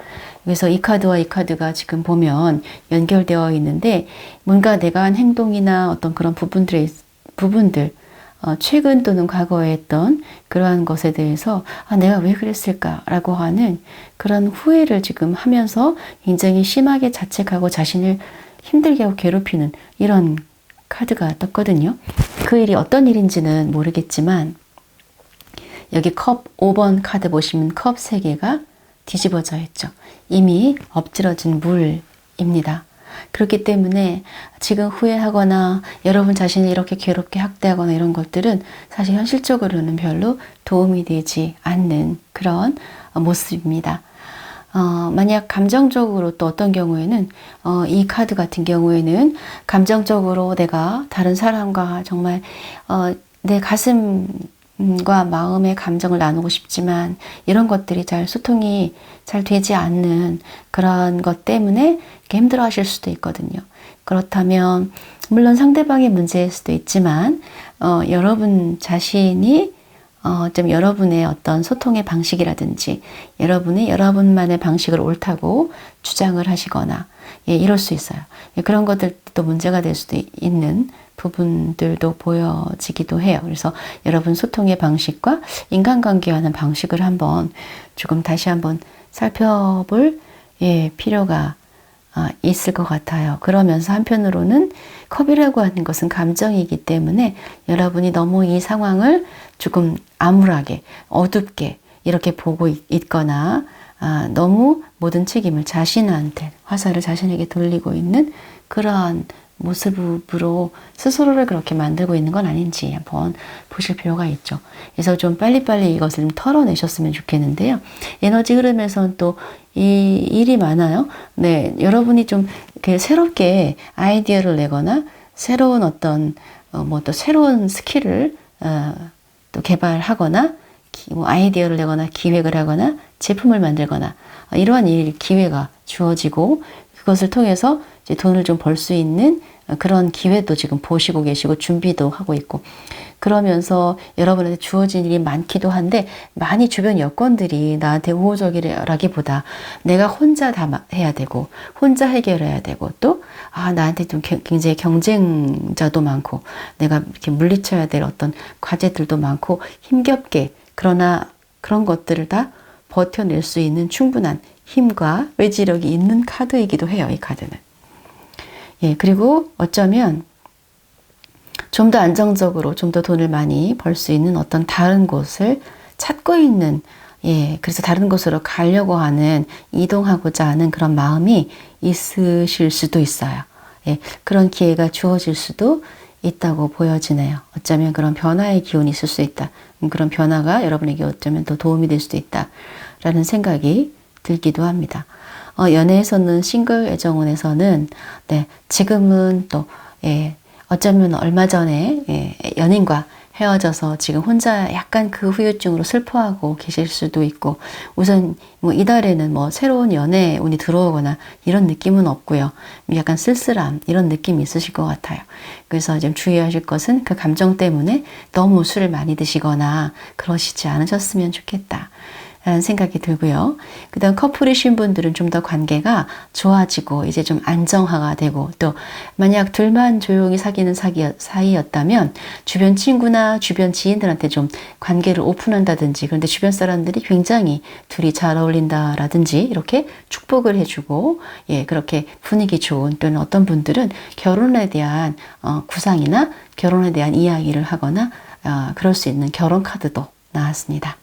그래서 이 카드와 이 카드가 지금 보면 연결되어 있는데 뭔가 내가 한 행동이나 어떤 그런 부분들 최근 또는 과거에 했던 그러한 것에 대해서 내가 왜 그랬을까라고 하는 그런 후회를 지금 하면서 굉장히 심하게 자책하고 자신을 힘들게 하고 괴롭히는 이런 카드가 떴거든요. 그 일이 어떤 일인지는 모르겠지만 여기 컵 5번 카드 보시면 컵 3개가 뒤집어져 있죠. 이미 엎질러진 물입니다. 그렇기 때문에 지금 후회하거나 여러분 자신을 이렇게 괴롭게 학대하거나 이런 것들은 사실 현실적으로는 별로 도움이 되지 않는 그런 모습입니다. 만약 감정적으로 또 어떤 경우에는 이 카드 같은 경우에는 감정적으로 내가 다른 사람과 정말 내 가슴과 마음의 감정을 나누고 싶지만 이런 것들이 잘 소통이 잘 되지 않는 그런 것 때문에 힘들어 하실 수도 있거든요. 그렇다면 물론 상대방의 문제일 수도 있지만 여러분 자신이 좀 여러분의 어떤 소통의 방식이라든지 여러분만의 방식을 옳다고 주장을 하시거나 이럴 수 있어요. 그런 것들도 문제가 될 수도 있는 부분들도 보여지기도 해요. 그래서 여러분 소통의 방식과 인간관계하는 방식을 조금 다시 한번 살펴볼 필요가 있을 것 같아요. 그러면서 한편으로는 컵이라고 하는 것은 감정이기 때문에 여러분이 너무 이 상황을 조금 암울하게 어둡게 이렇게 보고 있거나 너무 모든 책임을 자신한테 화살을 자신에게 돌리고 있는 그러한 모습으로 스스로를 그렇게 만들고 있는 건 아닌지 한번 보실 필요가 있죠. 그래서 좀 빨리빨리 이것을 좀 털어내셨으면 좋겠는데요. 에너지 흐름에서는 또 이 일이 많아요. 네, 여러분이 좀 새롭게 아이디어를 내거나 새로운 어떤 또 새로운 스킬을 또 개발하거나 아이디어를 내거나 기획을 하거나 제품을 만들거나 이러한 기회가 주어지고 그것을 통해서 이제 돈을 좀 벌 수 있는 그런 기회도 지금 보시고 계시고 준비도 하고 있고 그러면서 여러분한테 주어진 일이 많기도 한데 많이 주변 여건들이 나한테 우호적이라기보다 내가 혼자 다 해야 되고 혼자 해결해야 되고 또 나한테 좀 굉장히 경쟁자도 많고 내가 이렇게 물리쳐야 될 어떤 과제들도 많고 힘겹게 그러나 그런 것들을 다 버텨낼 수 있는 충분한 힘과 외지력이 있는 카드이기도 해요. 이 카드는. 그리고 어쩌면 좀 더 안정적으로 좀 더 돈을 많이 벌 수 있는 어떤 다른 곳을 찾고 있는 그래서 다른 곳으로 가려고 하는 이동하고자 하는 그런 마음이 있으실 수도 있어요. 그런 기회가 주어질 수도 있다고 보여지네요. 어쩌면 그런 변화의 기운이 있을 수 있다. 그런 변화가 여러분에게 어쩌면 더 도움이 될 수도 있다라는 생각이 들기도 합니다. 연애에서는 싱글 애정운에서는 지금은 또 어쩌면 얼마 전에 연인과 헤어져서 지금 혼자 약간 그 후유증으로 슬퍼하고 계실 수도 있고 우선 이달에는 새로운 연애 운이 들어오거나 이런 느낌은 없고요. 약간 쓸쓸함 이런 느낌이 있으실 것 같아요. 그래서 좀 주의하실 것은 그 감정 때문에 너무 술을 많이 드시거나 그러시지 않으셨으면 좋겠다. 라는 생각이 들고요. 그 다음 커플이신 분들은 좀 더 관계가 좋아지고 이제 좀 안정화가 되고, 또 만약 둘만 조용히 사귀는 사이였다면 주변 친구나 주변 지인들한테 좀 관계를 오픈한다든지, 그런데 주변 사람들이 굉장히 둘이 잘 어울린다라든지 이렇게 축복을 해주고, 예, 그렇게 분위기 좋은, 또는 어떤 분들은 결혼에 대한 구상이나 결혼에 대한 이야기를 하거나 그럴 수 있는 결혼 카드도 나왔습니다.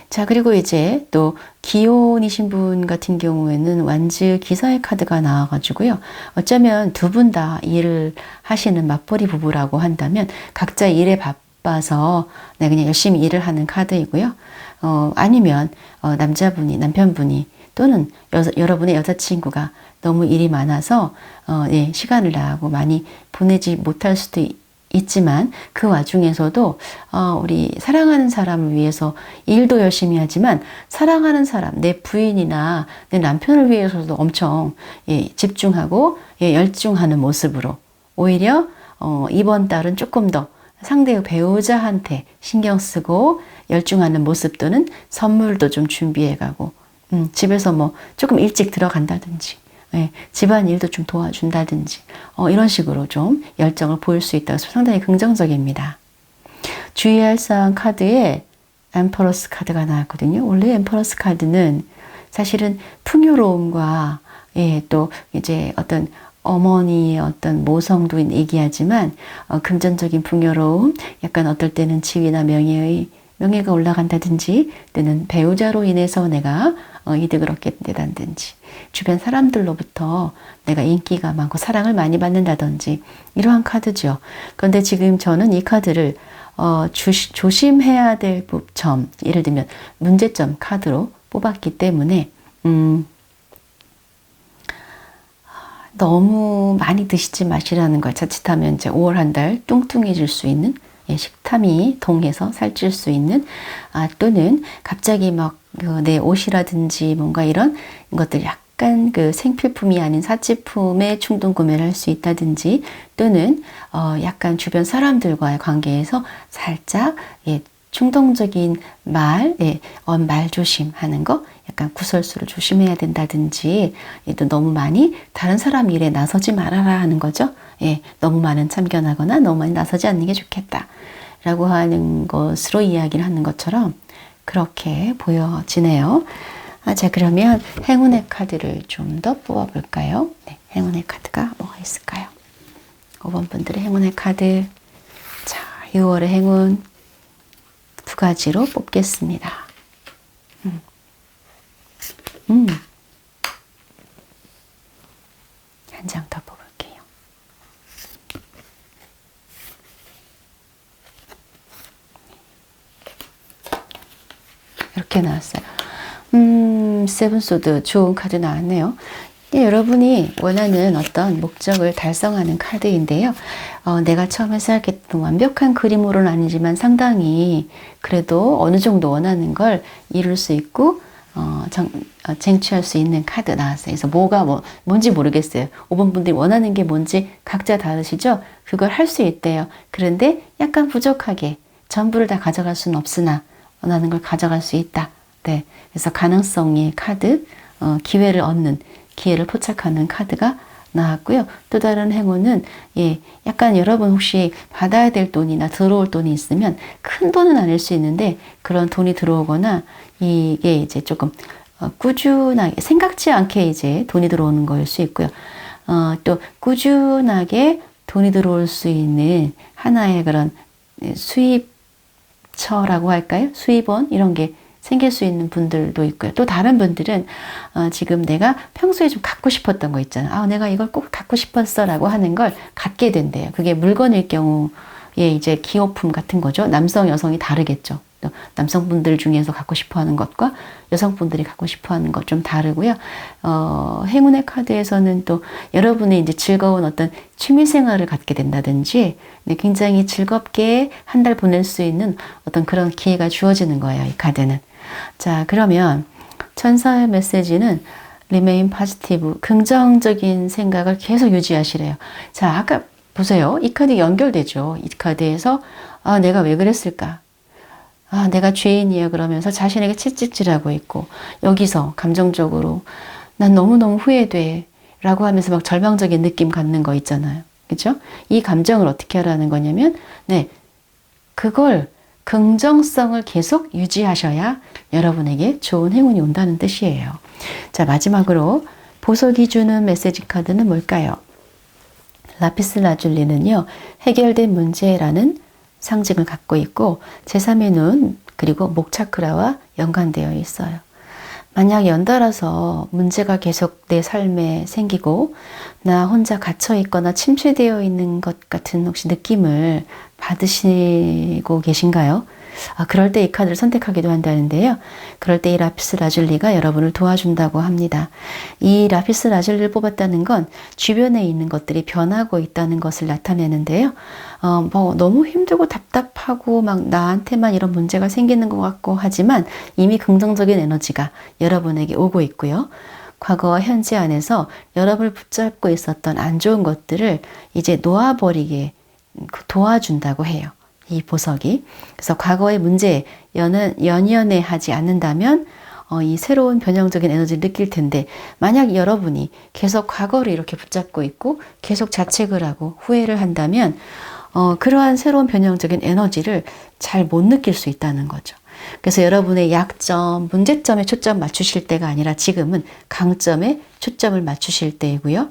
자, 그리고 이제 또 기혼이신 분 같은 경우에는 완즈 기사의 카드가 나와가지고요. 어쩌면 두 분 다 일을 하시는 맞벌이 부부라고 한다면 각자 일에 바빠서 그냥 열심히 일을 하는 카드이고요. 아니면 남편분이 또는 여러분의 여자친구가 너무 일이 많아서 예, 시간을 나하고 많이 보내지 못할 수도 있지만, 그 와중에서도 우리 사랑하는 사람을 위해서 일도 열심히 하지만 사랑하는 사람, 내 부인이나 내 남편을 위해서도 엄청 예, 집중하고 예, 열중하는 모습으로, 오히려 이번 달은 조금 더 상대의 배우자한테 신경 쓰고 열중하는 모습, 또는 선물도 좀 준비해가고 집에서 뭐 조금 일찍 들어간다든지, 예, 집안일도 좀 도와준다든지 이런 식으로 좀 열정을 보일 수 있다고 해서 상당히 긍정적입니다. 주의할 사항 카드에 엠퍼러스 카드가 나왔거든요. 원래 엠퍼러스 카드는 사실은 풍요로움과 예, 또 이제 어떤 어머니의 어떤 모성도 얘기하지만 금전적인 풍요로움, 약간 어떨 때는 지위나 명예가 올라간다든지, 또는 배우자로 인해서 내가 이득을 얻게 된다든지, 주변 사람들로부터 내가 인기가 많고 사랑을 많이 받는다든지, 이러한 카드죠. 그런데 지금 저는 이 카드를 조심해야 될 점, 예를 들면 문제점 카드로 뽑았기 때문에 너무 많이 드시지 마시라는 걸, 자칫하면 이제 5월 한 달 뚱뚱해질 수 있는, 예, 식탐이 동해서 살찔 수 있는, 또는 갑자기 막 내 옷이라든지 뭔가 이런 것들 약간 그 생필품이 아닌 사치품에 충동 구매를 할 수 있다든지, 또는 약간 주변 사람들과의 관계에서 살짝 예, 충동적인 말, 예, 말 조심하는 거, 약간 구설수를 조심해야 된다든지, 예, 또 너무 많이 다른 사람 일에 나서지 말아라 하는 거죠. 예, 너무 많은 참견하거나 너무 많이 나서지 않는 게 좋겠다 라고 하는 것으로 이야기를 하는 것처럼 그렇게 보여지네요. 자, 그러면 행운의 카드를 좀 더 뽑아볼까요? 네, 행운의 카드가 뭐가 있을까요? 5번 분들의 행운의 카드. 자, 6월의 행운 두 가지로 뽑겠습니다. 한 장 더 뽑을게요. 이렇게 나왔어요. 세븐소드 좋은 카드 나왔네요. 네, 여러분이 원하는 어떤 목적을 달성하는 카드인데요. 내가 처음에 생각했던 완벽한 그림으로는 아니지만 상당히 그래도 어느 정도 원하는 걸 이룰 수 있고 쟁취할 수 있는 카드 나왔어요. 그래서 뭔지 모르겠어요. 5번 분들이 원하는 게 뭔지 각자 다르시죠? 그걸 할 수 있대요. 그런데 약간 부족하게 전부를 다 가져갈 수는 없으나 원하는 걸 가져갈 수 있다. 네, 그래서 가능성의 카드, 기회를 포착하는 카드가 나왔고요. 또 다른 행운은 예, 약간 여러분 혹시 받아야 될 돈이나 들어올 돈이 있으면 큰 돈은 아닐 수 있는데 그런 돈이 들어오거나 이게 이제 조금 꾸준하게 생각지 않게 이제 돈이 들어오는 거일 수 있고요. 또 꾸준하게 돈이 들어올 수 있는 하나의 그런 수입처라고 할까요? 수입원 이런 게 생길 수 있는 분들도 있고요. 또 다른 분들은 지금 내가 평소에 좀 갖고 싶었던 거 있잖아요. 내가 이걸 꼭 갖고 싶었어 라고 하는 걸 갖게 된대요. 그게 물건일 경우에 이제 기호품 같은 거죠. 남성, 여성이 다르겠죠. 또 남성분들 중에서 갖고 싶어 하는 것과 여성분들이 갖고 싶어 하는 것 좀 다르고요. 행운의 카드에서는 또 여러분의 이제 즐거운 어떤 취미 생활을 갖게 된다든지 굉장히 즐겁게 한 달 보낼 수 있는 어떤 그런 기회가 주어지는 거예요. 이 카드는. 자, 그러면 천사의 메시지는 remain positive, 긍정적인 생각을 계속 유지하시래요. 자, 아까 보세요. 이 카드 연결되죠. 이 카드에서 내가 왜 그랬을까? 아, 내가 죄인이야 그러면서 자신에게 채찍질하고 있고, 여기서 감정적으로 난 너무너무 후회돼 라고 하면서 막 절망적인 느낌 갖는 거 있잖아요. 그죠? 이 감정을 어떻게 하라는 거냐면, 네, 그걸 긍정성을 계속 유지하셔야 여러분에게 좋은 행운이 온다는 뜻이에요. 자, 마지막으로 보석이 주는 메시지 카드는 뭘까요? 라피스 라줄리는요, 해결된 문제라는 상징을 갖고 있고, 제3의 눈, 그리고 목 차크라와 연관되어 있어요. 만약 연달아서 문제가 계속 내 삶에 생기고, 나 혼자 갇혀 있거나 침체되어 있는 것 같은 혹시 느낌을 받으시고 계신가요? 그럴 때 이 카드를 선택하기도 한다는데요. 그럴 때 이 라피스 라줄리가 여러분을 도와준다고 합니다. 이 라피스 라줄리를 뽑았다는 건 주변에 있는 것들이 변하고 있다는 것을 나타내는데요. 뭐 너무 힘들고 답답하고 막 나한테만 이런 문제가 생기는 것 같고 하지만 이미 긍정적인 에너지가 여러분에게 오고 있고요. 과거와 현재 안에서 여러분을 붙잡고 있었던 안 좋은 것들을 이제 놓아버리게 도와준다고 해요. 이 보석이. 그래서 과거의 문제에 연연해 하지 않는다면 이 새로운 변형적인 에너지를 느낄 텐데, 만약 여러분이 계속 과거를 이렇게 붙잡고 있고 계속 자책을 하고 후회를 한다면 그러한 새로운 변형적인 에너지를 잘 못 느낄 수 있다는 거죠. 그래서 여러분의 약점, 문제점에 초점 맞추실 때가 아니라 지금은 강점에 초점을 맞추실 때이고요.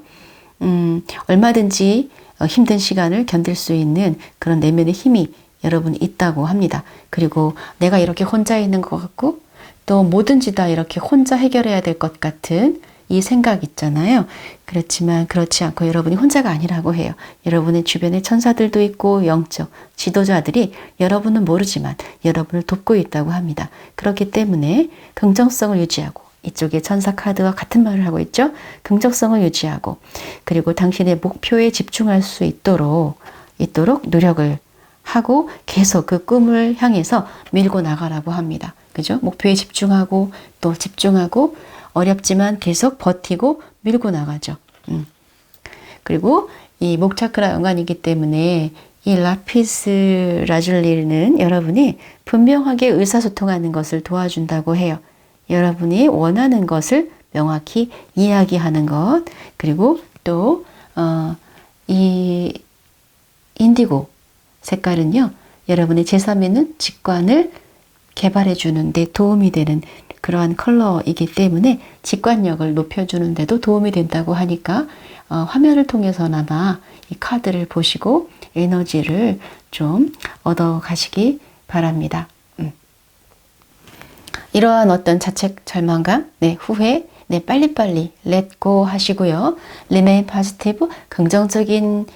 얼마든지 힘든 시간을 견딜 수 있는 그런 내면의 힘이 여러분 있다고 합니다. 그리고 내가 이렇게 혼자 있는 것 같고 또 뭐든지 다 이렇게 혼자 해결해야 될 것 같은 이 생각 있잖아요. 그렇지만 그렇지 않고 여러분이 혼자가 아니라고 해요. 여러분의 주변에 천사들도 있고 영적 지도자들이 여러분은 모르지만 여러분을 돕고 있다고 합니다. 그렇기 때문에 긍정성을 유지하고, 이쪽에 천사 카드와 같은 말을 하고 있죠. 긍정성을 유지하고, 그리고 당신의 목표에 집중할 수 있도록 노력을 하고 계속 그 꿈을 향해서 밀고 나가라고 합니다. 그죠? 목표에 집중하고 또 집중하고 어렵지만 계속 버티고 밀고 나가죠. 그리고 이 목 차크라 연관이기 때문에 이 라피스 라줄리는 여러분이 분명하게 의사소통하는 것을 도와준다고 해요. 여러분이 원하는 것을 명확히 이야기하는 것, 그리고 또 이 인디고 색깔은요, 여러분의 제3에는 직관을 개발해 주는 데 도움이 되는 그러한 컬러이기 때문에 직관력을 높여주는 데도 도움이 된다고 하니까 화면을 통해서나마 이 카드를 보시고 에너지를 좀 얻어 가시기 바랍니다. 이러한 어떤 자책, 절망감, 후회, 빨리빨리 let go 하시고요. remain positive, 긍정적인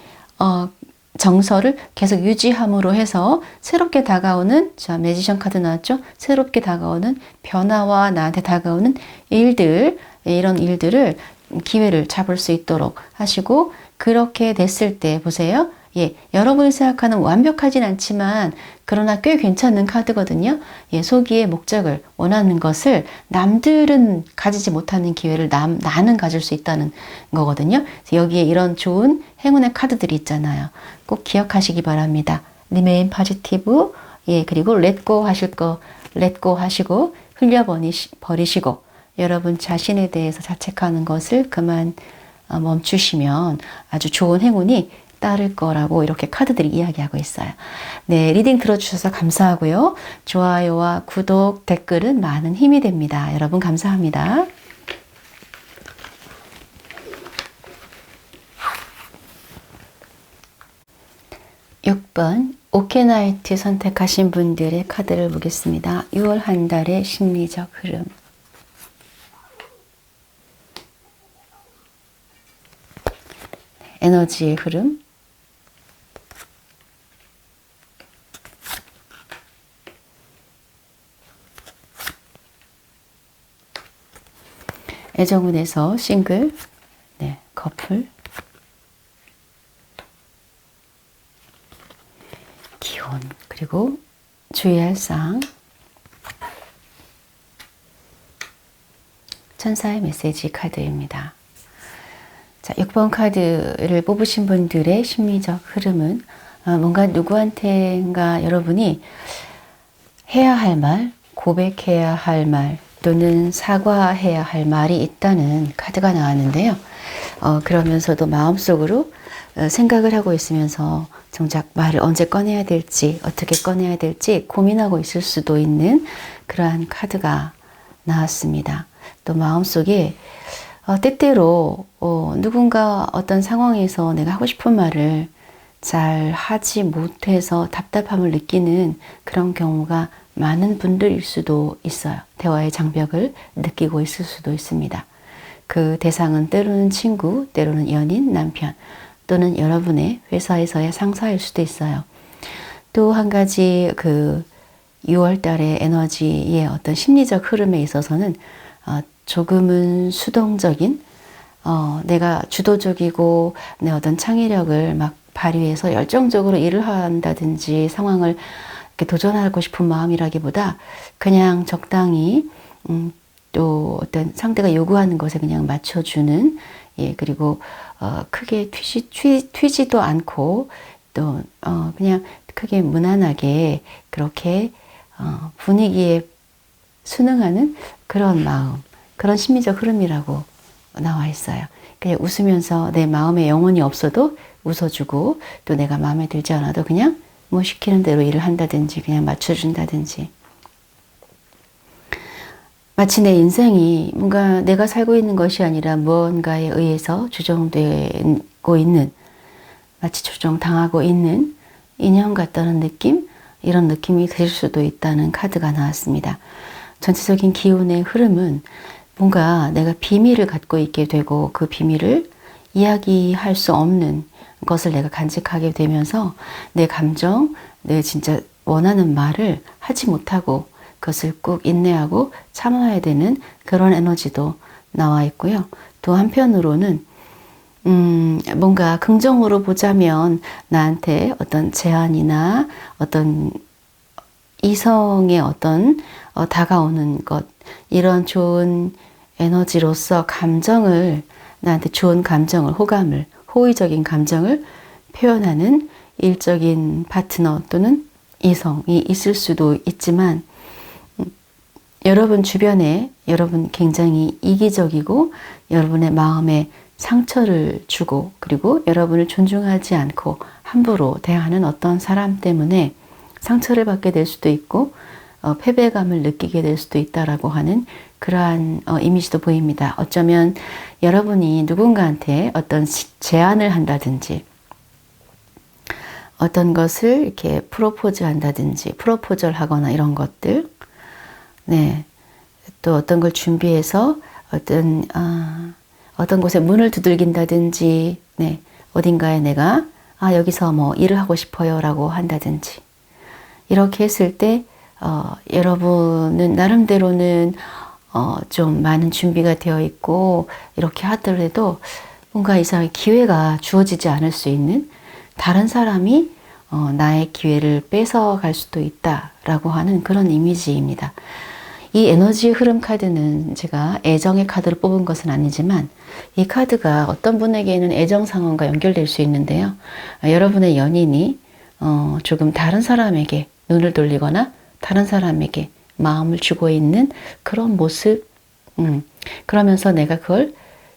정서를 계속 유지함으로 해서 새롭게 다가오는, 자, 매지션 카드 나왔죠? 새롭게 다가오는 변화와 나한테 다가오는 일들, 이런 일들을, 기회를 잡을 수 있도록 하시고, 그렇게 됐을 때 보세요. 여러분이 생각하는 완벽하진 않지만 그러나 꽤 괜찮은 카드거든요. 소기의 목적을 원하는 것을 남들은 가지지 못하는 기회를 나는 가질 수 있다는 거거든요. 여기에 이런 좋은 행운의 카드들이 있잖아요. 꼭 기억하시기 바랍니다. remain positive, 그리고 let go 하실 거 let go 하시고 흘려버리시고 여러분 자신에 대해서 자책하는 것을 그만 멈추시면 아주 좋은 행운이 따를 거라고 이렇게 카드들이 이야기하고 있어요. 네, 리딩 들어주셔서 감사하고요. 좋아요와 구독, 댓글은 많은 힘이 됩니다. 여러분 감사합니다. (6번) 오케나이트 선택하신 분들의 카드를 보겠습니다. 6월 한 달의 심리적 흐름. 에너지의 흐름. 애정운에서 싱글, 커플, 기혼, 그리고 주의할 사항, 천사의 메시지 카드입니다. 자, 6번 카드를 뽑으신 분들의 심리적 흐름은 뭔가 누구한테인가 여러분이 해야 할 말, 고백해야 할 말, 또는 사과해야 할 말이 있다는 카드가 나왔는데요. 그러면서도 마음속으로 생각을 하고 있으면서 정작 말을 언제 꺼내야 될지, 어떻게 꺼내야 될지 고민하고 있을 수도 있는 그러한 카드가 나왔습니다. 또 마음속에 때때로 누군가 어떤 상황에서 내가 하고 싶은 말을 잘 하지 못해서 답답함을 느끼는 그런 경우가 많은 분들일 수도 있어요. 대화의 장벽을 느끼고 있을 수도 있습니다. 그 대상은 때로는 친구, 때로는 연인, 남편, 또는 여러분의 회사에서의 상사일 수도 있어요. 또 한 가지 6월 달의 에너지의 어떤 심리적 흐름에 있어서는 조금은 수동적인, 내가 주도적이고 내 어떤 창의력을 막 발휘해서 열정적으로 일을 한다든지 상황을 이렇게 도전하고 싶은 마음이라기보다 그냥 적당히 또 어떤 상대가 요구하는 것에 그냥 맞춰주는, 그리고 크게 튀지도 않고 또 그냥 크게 무난하게 그렇게 분위기에 순응하는 그런 마음, 그런 심리적 흐름이라고 나와 있어요. 그냥 웃으면서 내 마음에 영혼이 없어도 웃어주고, 또 내가 마음에 들지 않아도 그냥 뭐 시키는 대로 일을 한다든지 그냥 맞춰준다든지, 마치 내 인생이 뭔가 내가 살고 있는 것이 아니라 무언가에 의해서 조정되고 있는, 마치 조정당하고 있는 인형 같다는 느낌, 이런 느낌이 들 수도 있다는 카드가 나왔습니다. 전체적인 기운의 흐름은 뭔가 내가 비밀을 갖고 있게 되고 그 비밀을 이야기할 수 없는 것을 내가 간직하게 되면서 내 감정, 내 진짜 원하는 말을 하지 못하고 그것을 꾹 인내하고 참아야 되는 그런 에너지도 나와 있고요. 또 한편으로는 뭔가 긍정으로 보자면 나한테 어떤 제안이나 어떤 이성의 어떤 다가오는 것, 이런 좋은 에너지로서 감정을, 나한테 좋은 감정을, 호감을, 호의적인 감정을 표현하는 일적인 파트너 또는 이성이 있을 수도 있지만, 여러분 주변에 여러분 굉장히 이기적이고 여러분의 마음에 상처를 주고, 그리고 여러분을 존중하지 않고 함부로 대하는 어떤 사람 때문에 상처를 받게 될 수도 있고 패배감을 느끼게 될 수도 있다라고 하는 그러한 이미지도 보입니다. 어쩌면 여러분이 누군가한테 어떤 제안을 한다든지, 어떤 것을 이렇게 프로포즈 한다든지, 프로포즈를 하거나 이런 것들, 네, 또 어떤 걸 준비해서 어떤 곳에 문을 두들긴다든지, 네, 어딘가에 내가 여기서 뭐 일을 하고 싶어요 라고 한다든지, 이렇게 했을 때 여러분은 나름대로는 좀 많은 준비가 되어 있고, 이렇게 하더라도 뭔가 이상하게 기회가 주어지지 않을 수 있는, 다른 사람이 나의 기회를 뺏어갈 수도 있다라고 하는 그런 이미지입니다. 이 에너지 흐름 카드는 제가 애정의 카드로 뽑은 것은 아니지만, 이 카드가 어떤 분에게는 애정 상황과 연결될 수 있는데요. 여러분의 연인이 조금 다른 사람에게 눈을 돌리거나 다른 사람에게 마음을 주고 있는 그런 모습, 그러면서 내가 그걸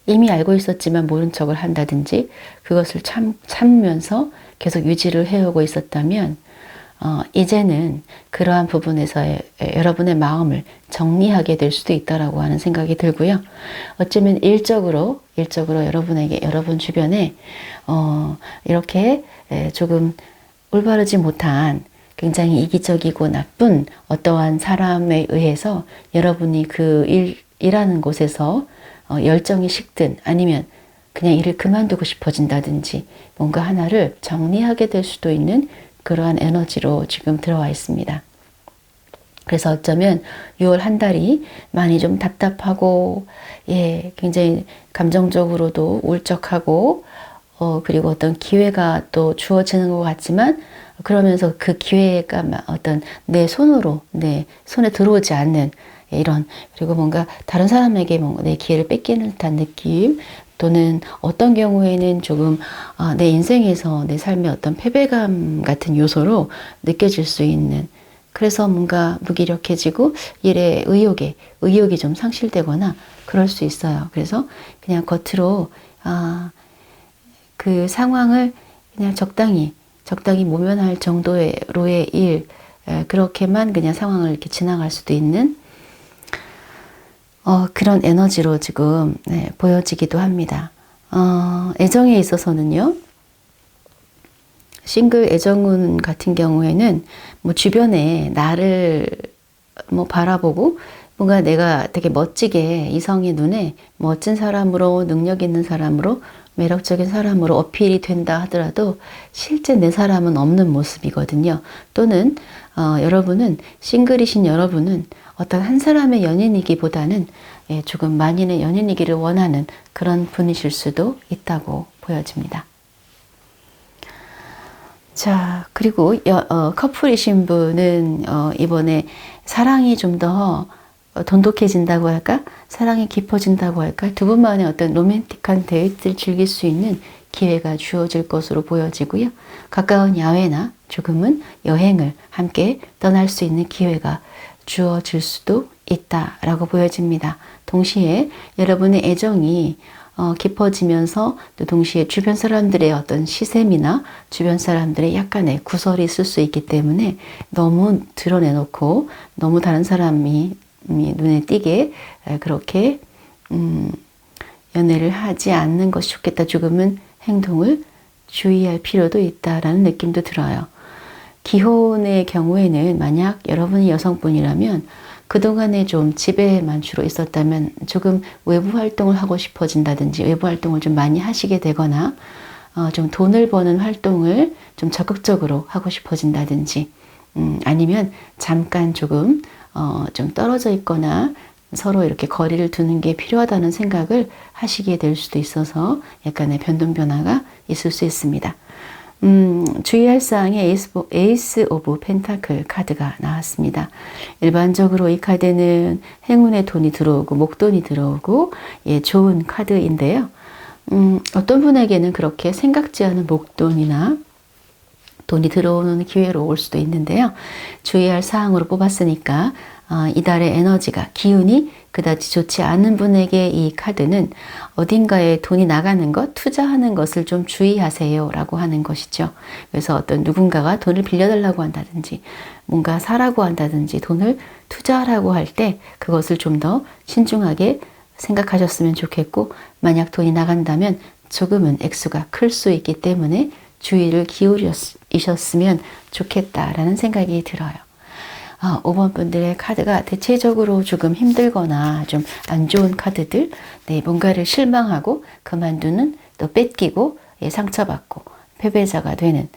이미 알고 있었지만 모른 척을 한다든지, 그것을 참으면서 계속 유지를 해오고 있었다면, 이제는 그러한 부분에서 여러분의 마음을 정리하게 될 수도 있다라고 하는 생각이 들고요. 어쩌면 일적으로 여러분에게, 여러분 주변에 이렇게 조금 올바르지 못한, 굉장히 이기적이고 나쁜 어떠한 사람에 의해서 여러분이 그 일하는 곳에서 열정이 식든, 아니면 그냥 일을 그만두고 싶어진다든지, 뭔가 하나를 정리하게 될 수도 있는 그러한 에너지로 지금 들어와 있습니다. 그래서 어쩌면 6월 한 달이 많이 좀 답답하고, 굉장히 감정적으로도 울적하고, 그리고 어떤 기회가 또 주어지는 것 같지만, 그러면서 그 기회가 어떤 내 손에 들어오지 않는 이런, 그리고 뭔가 다른 사람에게 내 기회를 뺏기는 듯한 느낌, 또는 어떤 경우에는 조금 내 인생에서 내 삶의 어떤 패배감 같은 요소로 느껴질 수 있는 그래서 뭔가 무기력해지고 일에 의욕이 좀 상실되거나 그럴 수 있어요. 그래서 그냥 겉으로 그 상황을 그냥 적당히 모면할 정도로의 일, 그렇게만 그냥 상황을 이렇게 지나갈 수도 있는 그런 에너지로 지금 보여지기도 합니다. 애정에 있어서는요, 싱글 애정운 같은 경우에는 뭐 주변에 나를 뭐 바라보고 뭔가 내가 되게 멋지게 이성의 눈에 멋진 사람으로, 능력 있는 사람으로, 매력적인 사람으로 어필이 된다 하더라도 실제 내 사람은 없는 모습이거든요. 또는 여러분은, 싱글이신 여러분은 어떤 한 사람의 연인이기보다는 조금 만인의 연인이기를 원하는 그런 분이실 수도 있다고 보여집니다. 자, 그리고 커플이신 분은 이번에 사랑이 좀 더 돈독해진다고 할까? 사랑이 깊어진다고 할까? 두 분만의 어떤 로맨틱한 데이트를 즐길 수 있는 기회가 주어질 것으로 보여지고요. 가까운 야외나 조금은 여행을 함께 떠날 수 있는 기회가 주어질 수도 있다라고 보여집니다. 동시에 여러분의 애정이 깊어지면서 또 동시에 주변 사람들의 어떤 시샘이나 주변 사람들의 약간의 구설이 있을 수 있기 때문에 너무 드러내놓고 너무 다른 사람이 눈에 띄게 그렇게 연애를 하지 않는 것이 좋겠다. 조금은 행동을 주의할 필요도 있다라는 느낌도 들어요. 기혼의 경우에는 만약 여러분이 여성분이라면 그동안에 좀 집에만 주로 있었다면 조금 외부 활동을 하고 싶어진다든지 외부 활동을 좀 많이 하시게 되거나 좀 돈을 버는 활동을 좀 적극적으로 하고 싶어진다든지 아니면 잠깐 조금 좀 떨어져 있거나 서로 이렇게 거리를 두는 게 필요하다는 생각을 하시게 될 수도 있어서 약간의 변동 변화가 있을 수 있습니다. 주의할 사항에 에이스 오브 펜타클 카드가 나왔습니다. 일반적으로 이 카드는 행운의 돈이 들어오고 목돈이 들어오고 좋은 카드인데요. 어떤 분에게는 그렇게 생각지 않은 목돈이나 돈이 들어오는 기회로 올 수도 있는데요. 주의할 사항으로 뽑았으니까 이달의 에너지가, 기운이 그다지 좋지 않은 분에게 이 카드는 어딘가에 돈이 나가는 것, 투자하는 것을 좀 주의하세요 라고 하는 것이죠. 그래서 어떤 누군가가 돈을 빌려달라고 한다든지 뭔가 사라고 한다든지 돈을 투자하라고 할 때 그것을 좀 더 신중하게 생각하셨으면 좋겠고, 만약 돈이 나간다면 조금은 액수가 클 수 있기 때문에 주의를 기울이셨으면 좋겠다라는 생각이 들어요. 5번 분들의 카드가 대체적으로 조금 힘들거나 좀 안 좋은 카드들, 뭔가를 실망하고 그만두는, 또 뺏기고 상처받고 패배자가 되는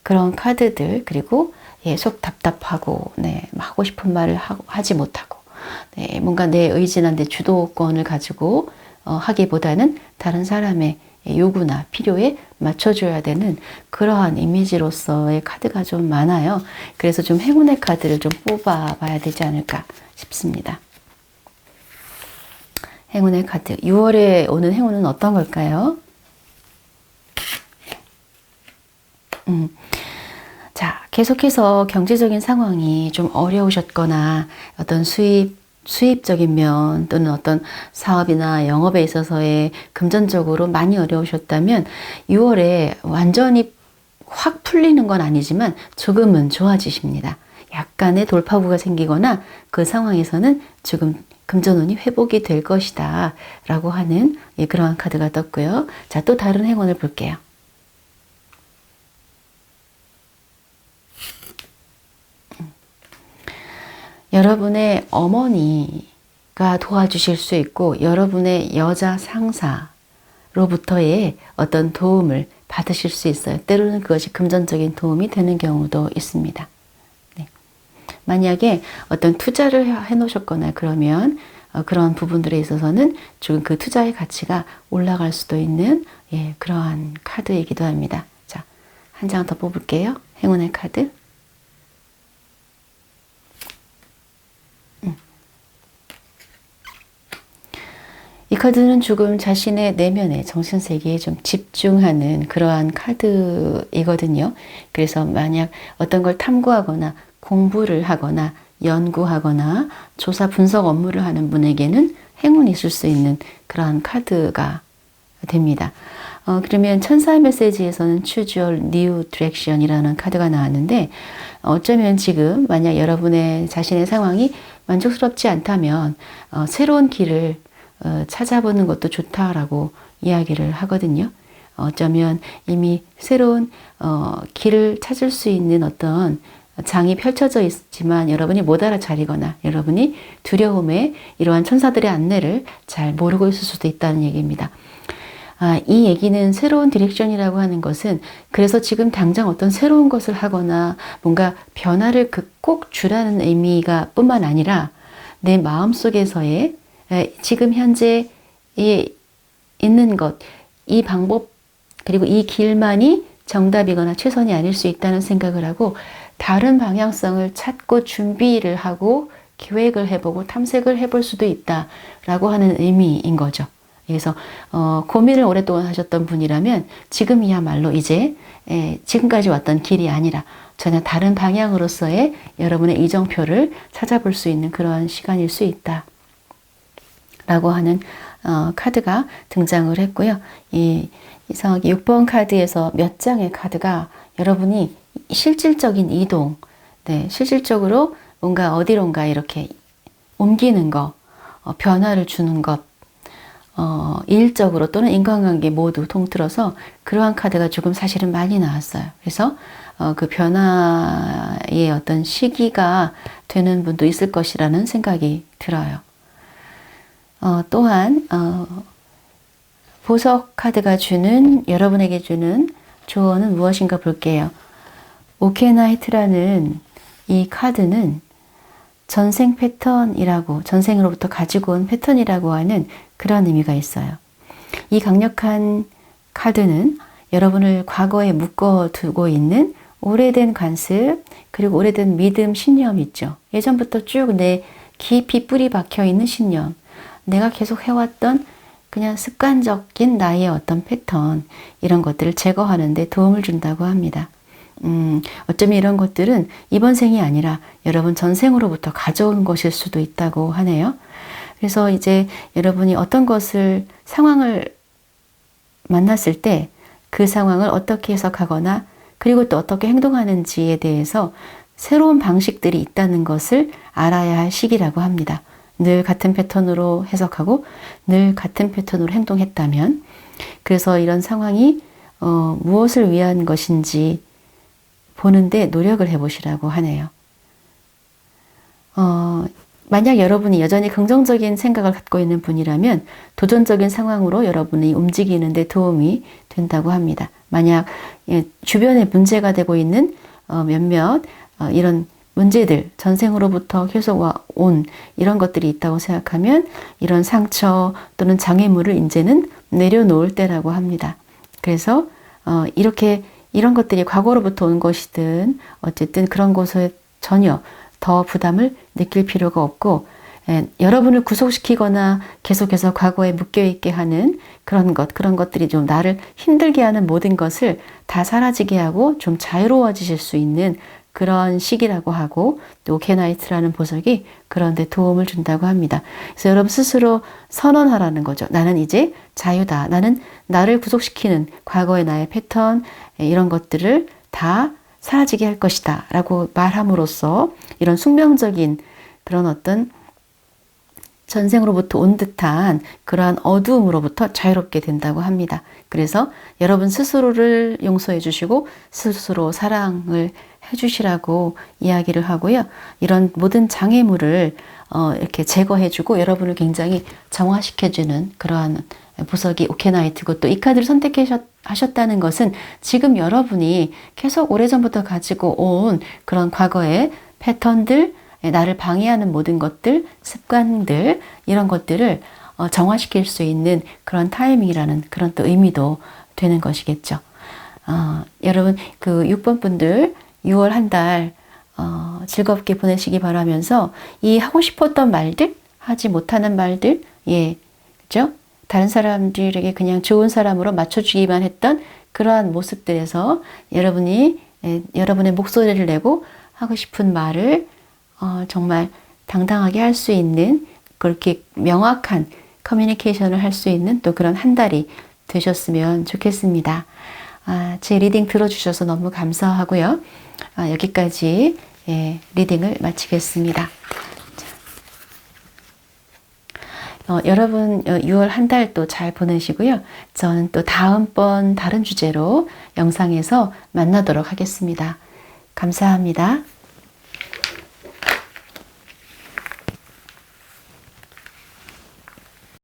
그런 카드들, 그리고 속 답답하고 하고 싶은 말을 하지 못하고 뭔가 내 의지나 내 주도권을 가지고 하기보다는 다른 사람의 요구나 필요에 맞춰줘야 되는 그러한 이미지로서의 카드가 좀 많아요. 그래서 좀 행운의 카드를 좀 뽑아봐야 되지 않을까 싶습니다. 행운의 카드. 6월에 오는 행운은 어떤 걸까요? 자, 계속해서 경제적인 상황이 좀 어려우셨거나 어떤 수입적인 면 또는 어떤 사업이나 영업에 있어서의 금전적으로 많이 어려우셨다면 6월에 완전히 확 풀리는 건 아니지만 조금은 좋아지십니다. 약간의 돌파구가 생기거나 그 상황에서는 조금 금전운이 회복이 될 것이다 라고 하는 그러한 카드가 떴고요. 자, 또 다른 행운을 볼게요. 여러분의 어머니가 도와주실 수 있고 여러분의 여자 상사로부터의 어떤 도움을 받으실 수 있어요. 때로는 그것이 금전적인 도움이 되는 경우도 있습니다. 만약에 어떤 투자를 해놓으셨거나 그러면 그런 부분들에 있어서는 조금 그 투자의 가치가 올라갈 수도 있는 그러한 카드이기도 합니다. 자, 한 장 더 뽑을게요. 행운의 카드. 이 카드는 조금 자신의 내면의 정신세계에 좀 집중하는 그러한 카드이거든요. 그래서 만약 어떤 걸 탐구하거나 공부를 하거나 연구하거나 조사 분석 업무를 하는 분에게는 행운이 있을 수 있는 그러한 카드가 됩니다. 그러면 천사의 메시지에서는 Choose Your New Direction이라는 카드가 나왔는데, 어쩌면 지금 만약 여러분의 자신의 상황이 만족스럽지 않다면 새로운 길을 찾아보는 것도 좋다라고 이야기를 하거든요. 어쩌면 이미 새로운 길을 찾을 수 있는 어떤 장이 펼쳐져 있지만 여러분이 못 알아차리거나 여러분이 두려움에 이러한 천사들의 안내를 잘 모르고 있을 수도 있다는 얘기입니다. 이 얘기는 새로운 디렉션이라고 하는 것은 그래서 지금 당장 어떤 새로운 것을 하거나 뭔가 변화를 꼭 주라는 의미가 뿐만 아니라 내 마음속에서의 지금 현재 있는 것, 이 방법 그리고 이 길만이 정답이거나 최선이 아닐 수 있다는 생각을 하고 다른 방향성을 찾고 준비를 하고 계획을 해보고 탐색을 해볼 수도 있다라고 하는 의미인 거죠. 그래서 고민을 오랫동안 하셨던 분이라면 지금이야말로 이제 지금까지 왔던 길이 아니라 전혀 다른 방향으로서의 여러분의 이정표를 찾아볼 수 있는 그러한 시간일 수 있다 라고 하는 카드가 등장을 했고요. 이상하게 6번 카드에서 몇 장의 카드가 여러분이 실질적인 이동, 실질적으로 뭔가 어디론가 이렇게 옮기는 것, 변화를 주는 것, 일적으로 또는 인간관계 모두 통틀어서 그러한 카드가 조금 사실은 많이 나왔어요. 그래서 그 변화의 어떤 시기가 되는 분도 있을 것이라는 생각이 들어요. 또한 보석 카드가 주는 여러분에게 주는 조언은 무엇인가 볼게요. 오케나이트라는 이 카드는 전생 패턴이라고, 전생으로부터 가지고 온 패턴이라고 하는 그런 의미가 있어요. 이 강력한 카드는 여러분을 과거에 묶어두고 있는 오래된 관습, 그리고 오래된 믿음, 신념 있죠. 예전부터 쭉 내 깊이 뿌리 박혀 있는 신념, 내가 계속 해왔던 그냥 습관적인 나의 어떤 패턴, 이런 것들을 제거하는 데 도움을 준다고 합니다. 어쩌면 이런 것들은 이번 생이 아니라 여러분 전생으로부터 가져온 것일 수도 있다고 하네요. 그래서 이제 여러분이 어떤 상황을 만났을 때 그 상황을 어떻게 해석하거나 그리고 또 어떻게 행동하는지에 대해서 새로운 방식들이 있다는 것을 알아야 할 시기라고 합니다. 늘 같은 패턴으로 해석하고 늘 같은 패턴으로 행동했다면, 그래서 이런 상황이 무엇을 위한 것인지 보는데 노력을 해보시라고 하네요. 만약 여러분이 여전히 긍정적인 생각을 갖고 있는 분이라면 도전적인 상황으로 여러분이 움직이는 데 도움이 된다고 합니다. 만약 주변에 문제가 되고 있는 몇몇 이런 문제들, 전생으로부터 계속 온 이런 것들이 있다고 생각하면 이런 상처 또는 장애물을 이제는 내려놓을 때라고 합니다. 그래서 이런 것들이 과거로부터 온 것이든 어쨌든 그런 것에 전혀 더 부담을 느낄 필요가 없고, 여러분을 구속시키거나 계속해서 과거에 묶여있게 하는 그런 것들이 좀 나를 힘들게 하는 모든 것을 다 사라지게 하고 좀 자유로워지실 수 있는 그런 시기라고 하고, 또 오케나이트라는 보석이 그런 데 도움을 준다고 합니다. 그래서 여러분 스스로 선언하라는 거죠. 나는 이제 자유다. 나는 나를 구속시키는 과거의 나의 패턴, 이런 것들을 다 사라지게 할 것이다 라고 말함으로써 이런 숙명적인 그런 어떤 전생으로부터 온 듯한 그러한 어두움으로부터 자유롭게 된다고 합니다. 그래서 여러분 스스로를 용서해 주시고 스스로 사랑을 해 주시라고 이야기를 하고요. 이런 모든 장애물을 이렇게 제거해 주고 여러분을 굉장히 정화시켜 주는 그러한 보석이 오케나이트고, 또 이 카드를 선택하셨다는 것은 지금 여러분이 계속 오래전부터 가지고 온 그런 과거의 패턴들, 나를 방해하는 모든 것들, 습관들, 이런 것들을 정화시킬 수 있는 그런 타이밍이라는 그런 또 의미도 되는 것이겠죠. 여러분 그 6번 분들 6월 한 달 즐겁게 보내시기 바라면서 이 하고 싶었던 말들, 하지 못하는 말들, 그죠? 다른 사람들에게 그냥 좋은 사람으로 맞춰주기만 했던 그러한 모습들에서 여러분이 여러분의 목소리를 내고 하고 싶은 말을 정말 당당하게 할 수 있는, 그렇게 명확한 커뮤니케이션을 할 수 있는 또 그런 한 달이 되셨으면 좋겠습니다. 제 리딩 들어주셔서 너무 감사하고요. 여기까지 리딩을 마치겠습니다. 여러분 6월 한 달 또 잘 보내시고요. 저는 또 다음번 다른 주제로 영상에서 만나도록 하겠습니다. 감사합니다.